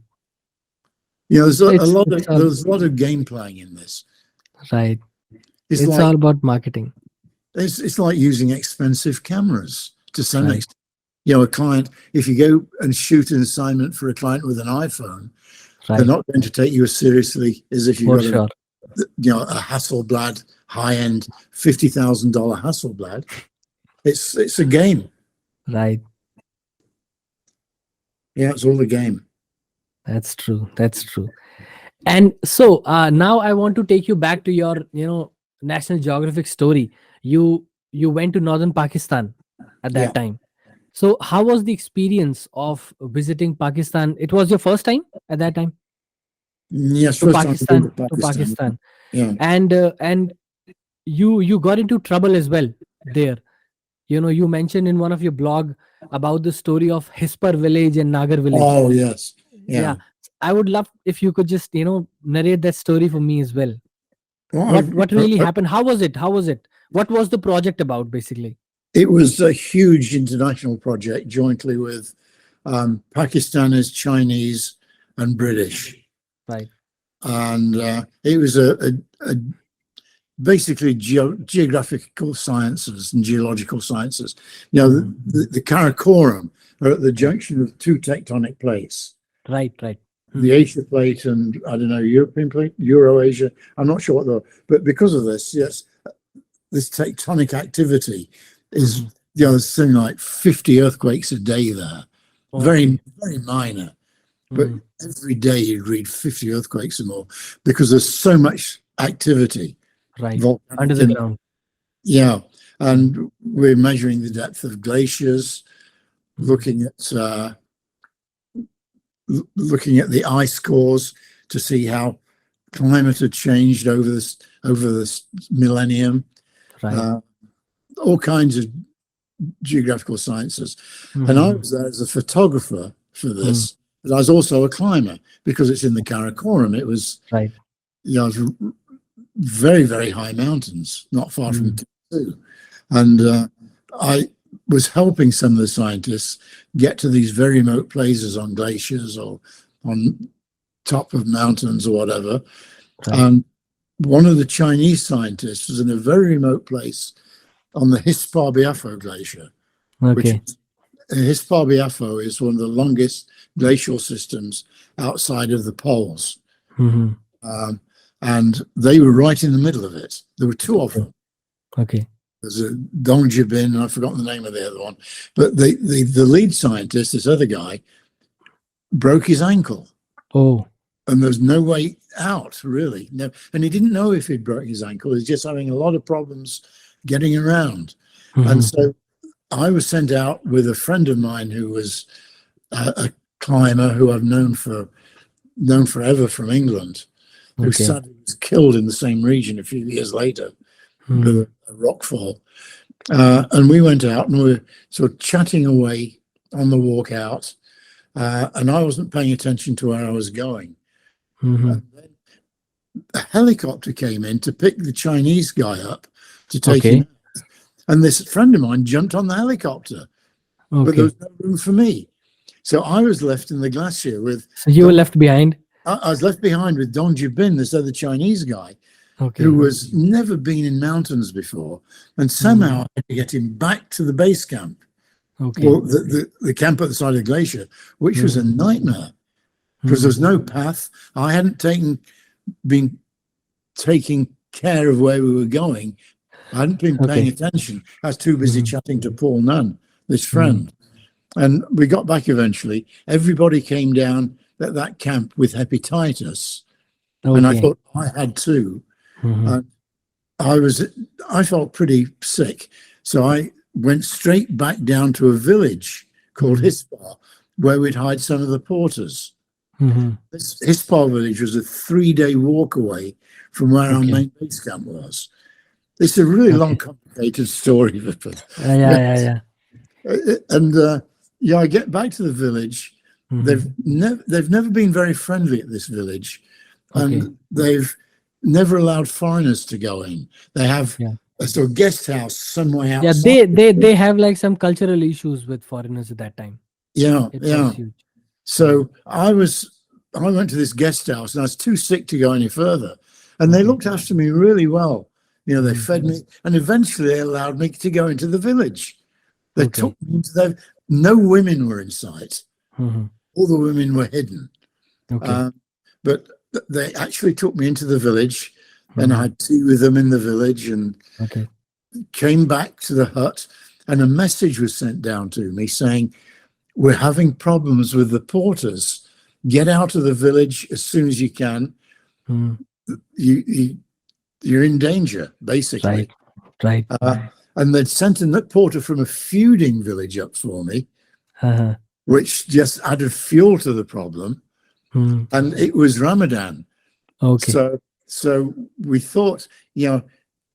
You know, there's It's all, there's a lot of game playing in this. right. It's It's like all about marketing. it's like using expensive cameras to some Right. extent. You know, a client, if you go and shoot an assignment for a client with an iPhone, they're Right. not going to take you as seriously as if you've For got sure. a Hasselblad high-end $50,000 Hasselblad. It's a game. Right. Yeah, it's all a game. That's true. That's true. And so now I want to take you back to your, National Geographic story. You went to northern Pakistan at Yeah. that time. So how was the experience of visiting Pakistan? It was your first time at that time Yes, to first time I've been Pakistan, to to Pakistan. Pakistan, Yeah. and you got into trouble as well there. You mentioned in one of your blog about the story of Hispar village and Nagar village. Oh, yes. Yeah. Yeah. I would love if you could just, narrate that story for me as well. Well, What really happened? How was it? How was it? What was the project about, basically? it was a huge international project jointly with Pakistanis, Chinese, and British. Right. And it was a basically geographical sciences and geological sciences. You know, the Karakoram are at the junction of two tectonic plates, Right. Right. the Asia plate and, I don't know, European plate, Euro-Asia. I'm not sure what the, but because of this, yes, this tectonic activity is, there's something like 50 earthquakes a day there. Okay. Very, very minor. But every day you'd read 50 earthquakes or more because there's so much activity. Right. Volcanic Under the ground. Yeah. And we're measuring the depth of glaciers, looking at the ice cores to see how climate had changed over this millennium. Right. All kinds of geographical sciences. And I was there as a photographer for this, but I was also a climber because it's in the Karakoram. It was, right. It was very, very high mountains, not far from Timbuktu. And I was helping some of the scientists get to these very remote places on glaciers or on top of mountains or whatever. Right. And one of the Chinese scientists was in a very remote place on the Hispar-Biafo Glacier. Okay. Hispar-Biafo is one of the longest glacial systems outside of the poles. And they were right in the middle of it. There were two of them. Okay. There's a Dongjabin, I've forgotten the name of the other one. But the lead scientist, this other guy, broke his ankle. Oh. And there's no way out, really. No, and he didn't know if he'd broken his ankle. He's just having a lot of problems getting around. And so I was sent out with a friend of mine who was a climber who I've known forever from England, who sadly was killed in the same region a few years later with a rock fall. And we went out and we were sort of chatting away on the walk out. And I wasn't paying attention to where I was going. And then a helicopter came in to pick the Chinese guy up to take him out. And this friend of mine jumped on the helicopter, but there was no room for me. So I was left in the glacier with... So you were left behind? I was left behind with Dongjabin, this other Chinese guy, who was never been in mountains before. And somehow I had to get him back to the base camp, or the camp at the side of the glacier, which was a nightmare because there was no path. I hadn't been taking care of where we were going. I hadn't been paying attention. I was too busy chatting to Paul Nunn, this friend. And we got back eventually. Everybody came down at that camp with hepatitis. And I thought I had too. I felt pretty sick. So I went straight back down to a village called Hispar, where we'd hide some of the porters. This Hispar village was a 3-day walk away from where our main base camp was. It's a really long, complicated story, Vipin. Yeah. And I get back to the village They've never been very friendly at this village, Okay. and they've never allowed foreigners to go in. They have Yeah. a sort of guest house somewhere Yeah, outside. they have like some cultural issues with foreigners at that time. Yeah, It yeah. was huge. So I went to this guest house, and I was too sick to go any further. And they Okay. looked after me really well. You know, they Mhm. fed me, and eventually they allowed me to go into the village. They Okay. took me into their. No women were in sight. Mhm. All the women were hidden. Okay. But they actually took me into the village, and Mhm. I had tea with them in the village, and Okay. came back to the hut, and a message was sent down to me saying, "We're having problems with the porters. Get out of the village as soon as you can. Mhm. You're in danger," basically. Right. And they'd sent a porter from a feuding village up for me, Uh-huh. which just added fuel to the problem. Mhm. And it was Ramadan. Okay. So we thought,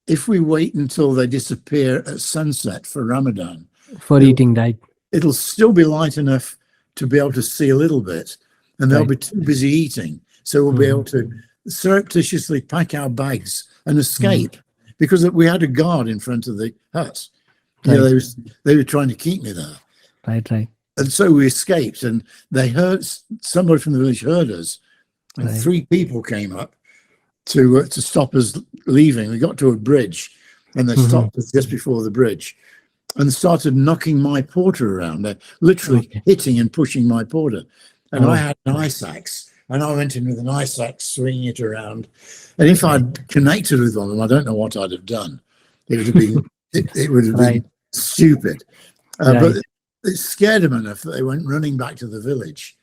if we wait until they disappear at sunset for Ramadan, For it'll, eating, right? it'll still be light enough to be able to see a little bit, and they'll Right. be too busy eating. So we'll be Mhm. able to surreptitiously pack our bags and escape, because we had a guard in front of the hut. Right. They were trying to keep me there. Right. And so we escaped, and somebody from the village heard us, and Right. 3 people came up to stop us leaving. We got to a bridge, and they stopped us just before the bridge and started knocking my porter around. They're literally Okay. hitting and pushing my porter. And Oh. I had an ice axe, and I went in with an ice axe, swinging it around. And if I'd connected with one of them, I don't know what I'd have done. It would have been it would have Right. been stupid. Right. But it scared them enough that they went running back to the village,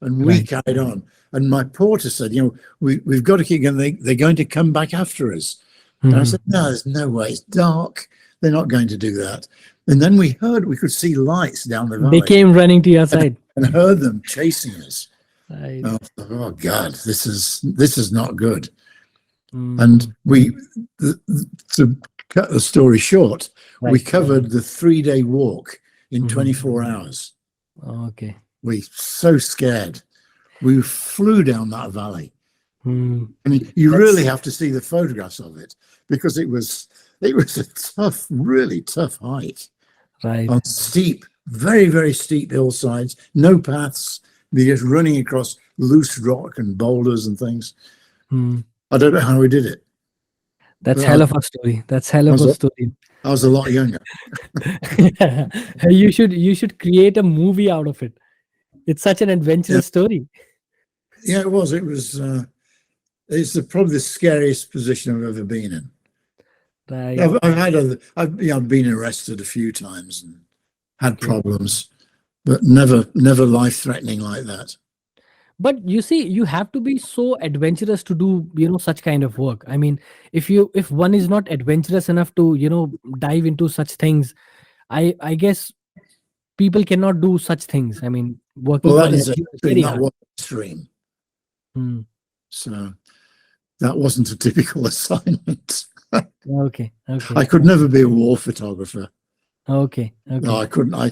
and we Right. carried on. And my porter said, we've got to keep going. They're going to come back after us. And I Mhm. said, no, there's no way. It's dark. They're not going to do that. And then we could see lights down the They valley, came running to your side. and heard them chasing us. Right. And I thought, oh God, this is not good. Mhm. And to cut the story short, we Right. covered the 3-day walk in Mhm. 24 hours. Okay. We so scared. We flew down that valley. Mhm. I mean, you That's- really have to see the photographs of it, because it was a tough, really tough hike Right. on steep, very, very steep hillsides, no paths. You're just running across loose rock and boulders and things. Mhm. I don't know how we did it. That's Well, hell of a story. That's hell of a story. I was a lot younger. You should create a movie out of it. It's such an adventurous story. Yeah, it was. It's probably the scariest position I've ever been in. Right. I've been arrested a few times and had problems, but never life-threatening like that. But you see, you have to be so adventurous to do, such kind of work. I mean, if one is not adventurous enough to, dive into such things, I guess people cannot do such things. I mean, working Well, for that is NGO is extreme. very That hard. was extreme. Hmm. So that wasn't a typical assignment. Okay. I could never be a war photographer. Okay. No, I couldn't. I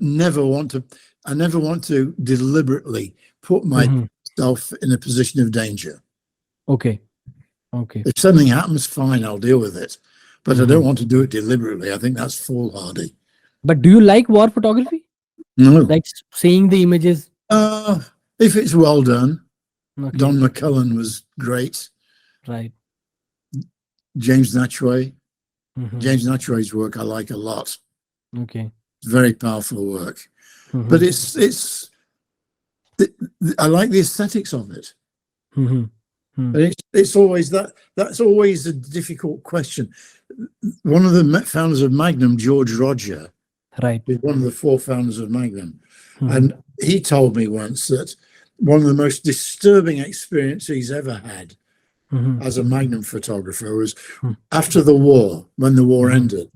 never want to deliberately put myself in a position of danger. Okay. If something happens, fine, I'll deal with it. But I don't want to do it deliberately. I think that's foolhardy. But do you like war photography? No. Like seeing the images? If it's well done. Okay. Don McCullen was great. Right. James Natchway. Mhm. James Natchway's work I like a lot. Okay. Very powerful work. Mhm. But I like the aesthetics of it. Mhm. But it's always that's always a difficult question. One of the founders of Magnum, George Roger, Right. is one of the 4 founders of Magnum. And he told me once that one of the most disturbing experiences he's ever had as a Magnum photographer was after the war, when the war ended.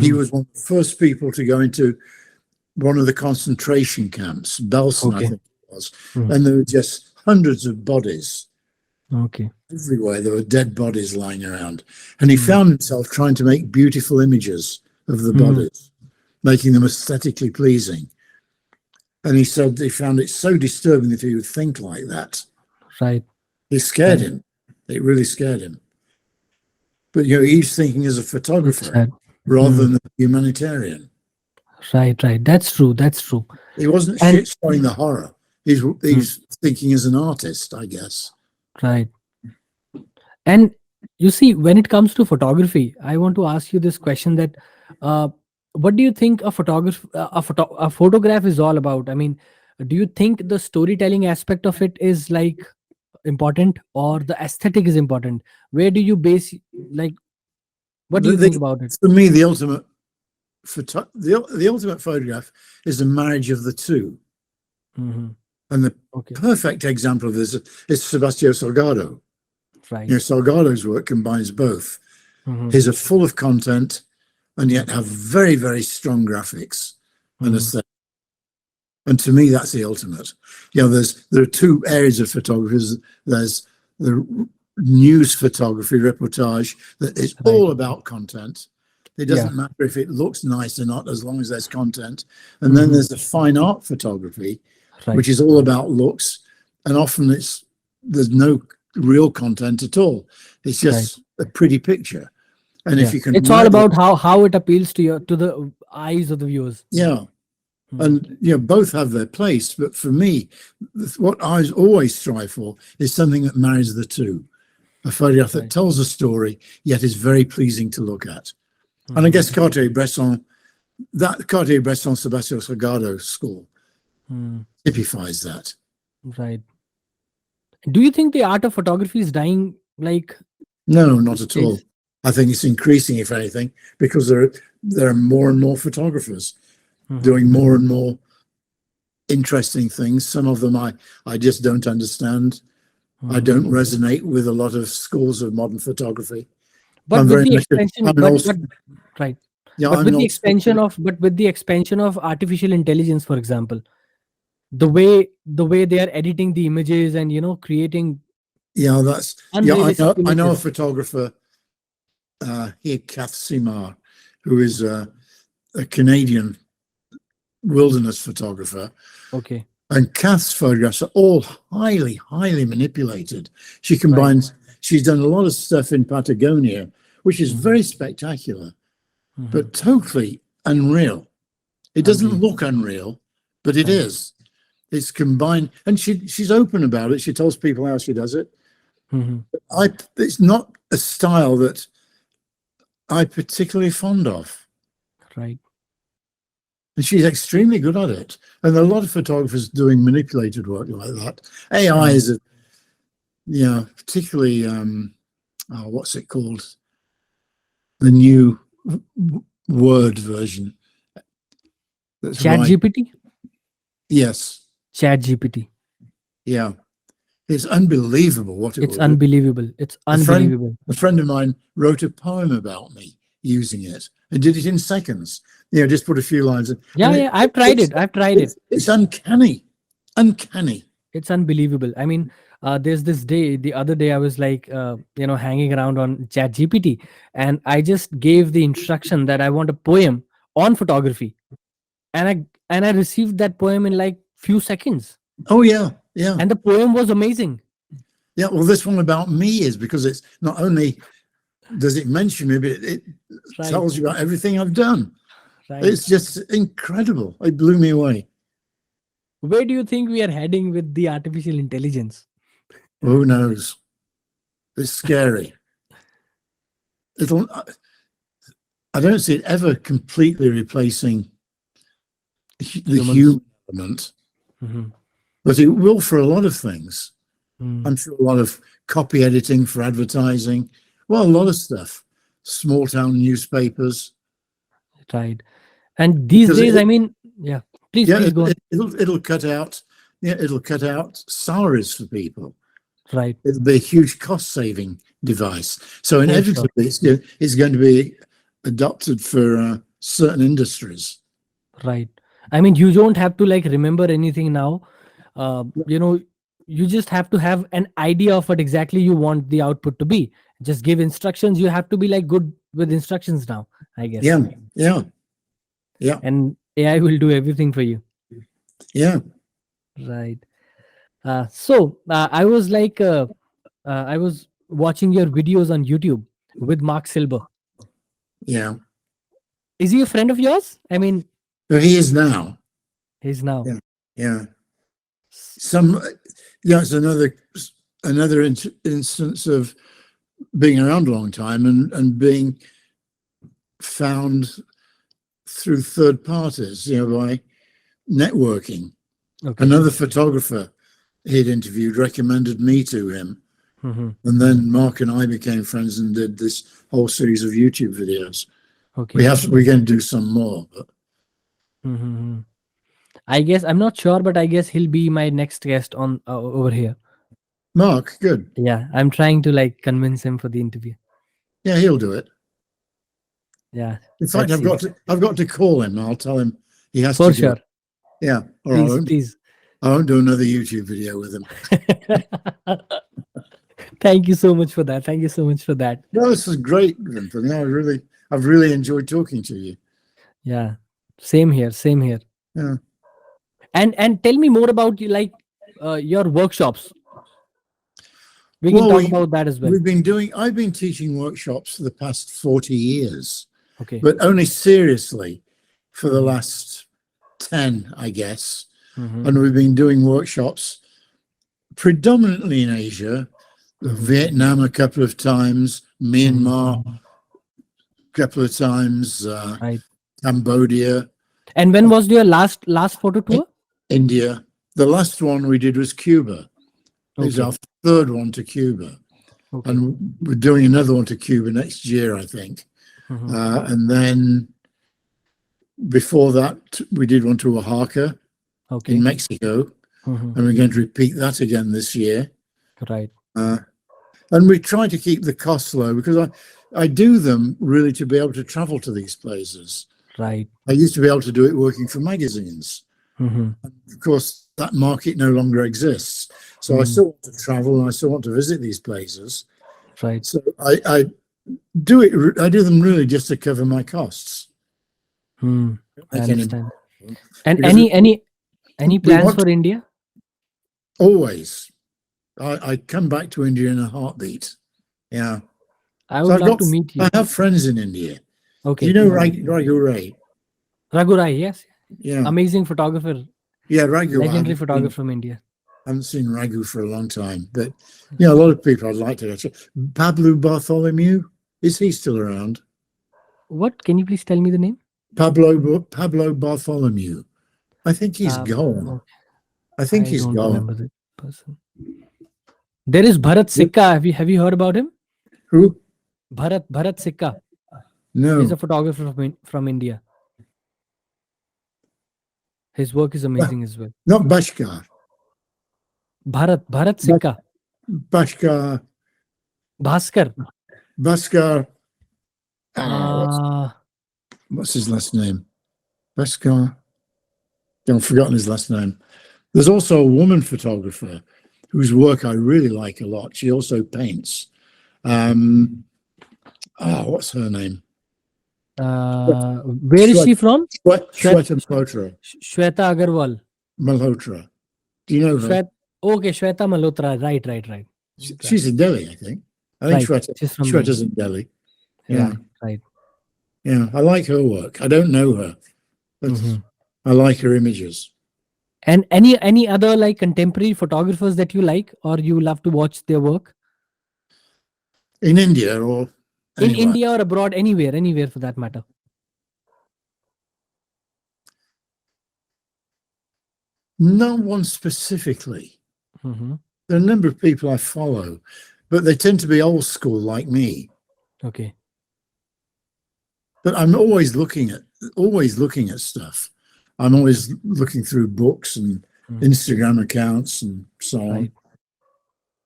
He was one of the first people to go into one of the concentration camps, Belsen, I think it was. And there were just hundreds of bodies. Okay. Everywhere there were dead bodies lying around. And he found himself trying to make beautiful images of the bodies, making them aesthetically pleasing. And he said he found it so disturbing that he would think like that. Right. It scared Right. him. It really scared him. But he's thinking as a photographer Sad. rather Mm. than a humanitarian. Right. Right. That's true. That's true. He wasn't And shit showing the horror. He's thinking as an artist, I guess. right. And you see, when it comes to photography, I want to ask you this question: that uh, what do you think a photograph is all about? I mean, do you think the storytelling aspect of it is like important, or the aesthetic is important? Where do you base, like, what do The, you the, think about it? for me, the ultimate the ultimate photograph is a marriage of the two. Hmm. And the Okay. perfect example of this is Sebastião Salgado. Right. Salgado's work combines both. Hmm. His are full of content and yet have very, very strong graphics and aesthetic. And to me, that's the ultimate. There are two areas of photography. There's the news photography, reportage, that is all about content. It doesn't matter if it looks nice or not, as long as there's content. And then there's the fine art photography, which is all about looks. And often there's no real content at all. It's just a pretty picture. And if you can, it's all about how it appeals to the eyes of the viewers. And both have their place, but for me, what I always strive for is something that marries the two. A photograph that tells a story, yet is very pleasing to look at. And I guess Cartier Bresson Sebastião Salgado school typifies that. Right. Do you think the art of photography is dying? Like, no, not at all. I think it's increasing, if anything, because there are more and more photographers doing more and more interesting things. Some of them I just don't understand. I don't resonate with a lot of schools of modern photography. But with the extension, with the expansion of artificial intelligence, for example, the way they are editing the images and creating. I know a photographer here, Kath Simar, who is a Canadian wilderness photographer. Okay. And Kath's photographs are all highly, highly manipulated. She combines, she's done a lot of stuff in Patagonia, which is very spectacular, but totally unreal. It doesn't look unreal, but it is. It's combined, and she's open about it. She tells people how she does it. It's not a style that I'm particularly fond of. Right. And she's extremely good at it. And there are a lot of photographers doing manipulated work like that. AI is particularly, what's it called? The new Word version. Chatgpt? Yes. Chatgpt. Yeah. It's unbelievable what it's unbelievable. It's unbelievable. A friend of mine wrote a poem about me using it and did it in seconds. Just put a few lines in. I've tried it. It's uncanny. It's unbelievable. I mean, there's the other day I was like, hanging around on ChatGPT, and I just gave the instruction that I want a poem on photography, and I received that poem in like few seconds. Oh yeah. And the poem was amazing. Yeah, well, this one about me is because it's not only does it mention me, but it tells you about everything I've done. Right. It's just incredible. It blew me away. Where do you think we are heading with the artificial intelligence? Who knows? It's scary. I don't see it ever completely replacing the human element, but it will for a lot of things. I'm sure a lot of copy editing for advertising. Well, a lot of stuff. Small town newspapers. Right. And these days, I mean, please go on. It'll cut out salaries for people. Right. It'll be a huge cost-saving device. So inevitably, it's going to be adopted for certain industries. Right. I mean, you don't have to remember anything now. You just have to have an idea of what exactly you want the output to be. Just give instructions. You have to be good with instructions now, I guess. Yeah. And AI will do everything for you. Yeah. Right. So I was like, I was watching your videos on YouTube with Mark Silber. Yeah. Is he a friend of yours? I mean, But he is now. he's now. Yeah. Yeah. It's another instance of being around a long time and being found through third parties, by networking. Okay. Another photographer he'd interviewed recommended me to him. Mm-hmm. And then Mark and I became friends and did this whole series of YouTube videos. Okay. We're going to do some more. But Mm-hmm. I guess I'm not sure, but I guess he'll be my next guest on over here. Mark, good. Yeah, I'm trying to like convince him for the interview. Yeah, he'll do it. Yeah. In fact, let's see. I've got to call him. I'll tell him he has For to sure. go. Yeah. Or Please. I won't do another YouTube video with him. Thank you so much for that. Thank you so much for that. No, this is great, Vipin. I've really enjoyed talking to you. Yeah. Same here. Yeah. And tell me more about your workshops. We can talk about that as well. I've been teaching workshops for the past 40 years. Okay. But only seriously for the last 10, I guess. Mm-hmm. And we've been doing workshops predominantly in Asia, Vietnam a couple of times, Myanmar a couple of times, Right. Cambodia. And when was your last photo tour? India. The last one we did was Cuba. It was our third one to Cuba. Okay. And we're doing another one to Cuba next year, I think. Mm-hmm. And then before that, we did one to Oaxaca in Mexico. Mm-hmm. And we're going to repeat that again this year. Right. And we try to keep the costs low because I do them really to be able to travel to these places. Right. I used to be able to do it working for magazines. Mm-hmm. Of course, that market no longer exists. So I still want to travel and I still want to visit these places. Right. So I do them really just to cover my costs. I understand. And Because any plans for India? Always. I come back to India in a heartbeat. Yeah. I would love to meet you. I have friends in India. Okay. You know Raghu Ray? Raghu Rai, yes. Yeah. Amazing photographer. Yeah, Raghu. Legendary photographer from India. I haven't seen Raghu for a long time, but a lot of people I'd like to actually. Pablo Bartholomew, is he still around? What? Can you please tell me the name? Pablo Bartholomew. I think he's gone. Okay. I think he's don't gone. remember the person. There is Bharat Sikka. Have you heard about him? Who? Bharat Sikka. No. He's a photographer from India. His work is amazing as well. Not Bashkar. Bharat Sikka. Bashkar. Bhaskar. What's his last name? Bashkar. I've forgotten his last name. There's also a woman photographer whose work I really like a lot. She also paints. What's her name? Where is she from? Shweta Malhotra. Shweta Agarwal. Malhotra. Do you know her? Shweta Malhotra. Right. She's in Delhi, I think. I think Shweta's in Delhi. Yeah. Right. Yeah, I like her work. I don't know her, but I like her images. And any other like contemporary photographers that you like or you love to watch their work? In India or anywhere? In India or abroad, anywhere for that matter. No one specifically. There are a number of people I follow, but they tend to be old school like me. Okay. But I'm always looking at stuff. I'm always looking through books and Instagram accounts and so on. Right.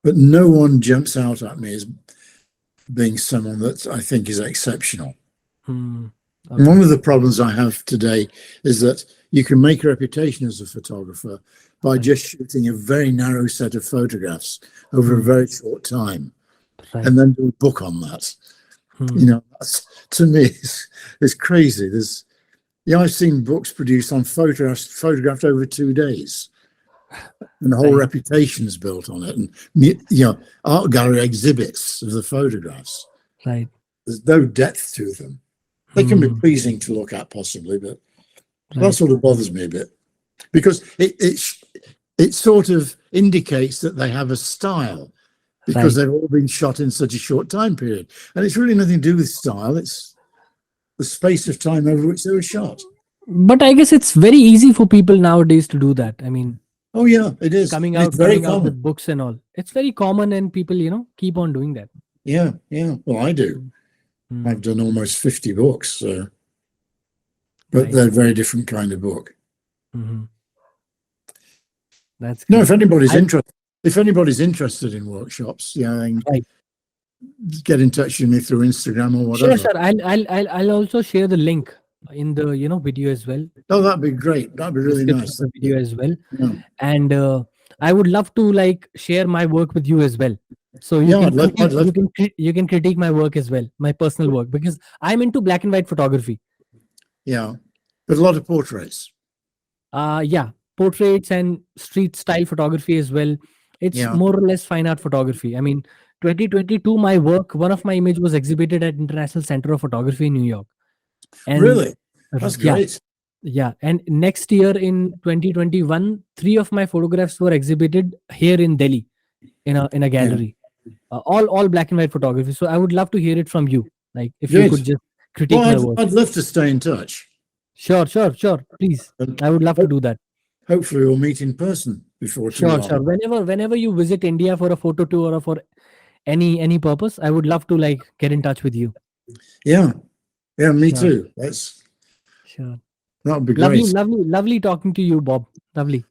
But no one jumps out at me as being someone that I think is exceptional. Okay. One of the problems I have today is that you can make a reputation as a photographer by just shooting a very narrow set of photographs over a very short time and then do a book on that. That's, to me, it's crazy. Yeah, I've seen books produced on photographed over 2 days, and the whole Right. reputation is built on it. And art gallery exhibits of the photographs. Right. There's no depth to them. They can be Hmm. pleasing to look at, possibly, but Right. that sort of bothers me a bit, because it sort of indicates that they have a style, because Right. they've all been shot in such a short time period, and it's really nothing to do with style. It's the space of time over which they were shot. But I guess it's very easy for people nowadays to do that. I mean, Oh yeah, it is. coming And out it's very coming out common. with books and all. It's very common, and people, keep on doing that. Yeah. Well, I do. Hmm. I've done almost 50 books, but Right. they're a very different kind of book. Mhm. That's No, great. if anybody's interested in workshops, then Right. get in touch with me through Instagram or Sure, whatever. sure. I'll also share the link in the video as well. Oh, that'd be great. That'd be really Description nice. of the video as well. Yeah. And I would love to share my work with you as well. So you Yeah, can I'd love you can critique my work as well, my personal work, because I'm into black and white photography. Yeah, but a lot of portraits. Yeah, portraits and street style photography as well. It's Yeah. more or less fine art photography. I mean, 2022, my work, one of my image was exhibited at International Center of Photography in New York. And Really? That's yeah, great. yeah. And next year in 2021, 3 of my photographs were exhibited here in Delhi in a gallery. All black and white photography. So I would love to hear it from you. Like if you Good. could just critique Well, my work. I'd love to stay in touch. Sure. Please. And I would love to do that. hopefully we'll meet in person before too long. Sure. Whenever you visit India for a photo tour or for any purpose, I would love to get in touch with you. Yeah, me Sure. too. Sure. That would be great. Lovely talking to you, Bob. Lovely.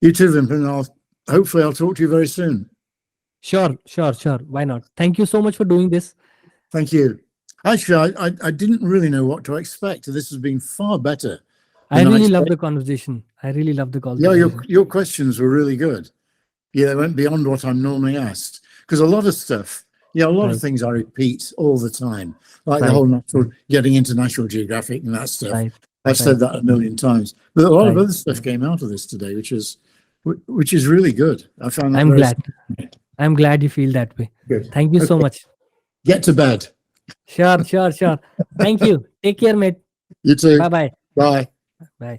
You too, Vipin. Hopefully I'll talk to you very soon. Sure. Why not? Thank you so much for doing this. Thank you. Actually, I didn't really know what to expect. This has been far better. I than really love expected. the conversation. I really love the call. Yeah, your questions were really good. Yeah, they went beyond what I'm normally asked. Because a lot of stuff, a lot Right. of things I repeat all the time, like Right. the whole getting into National Geographic and that stuff. Right. I've said that a million times. But a lot of Right. other stuff came out of this today, which is really good. I found that I'm very glad. I'm glad you feel that way. good. Thank you so Okay. much. Get to bed. Sure. Thank you. Take care, mate. You too. Bye-bye. Bye. Bye.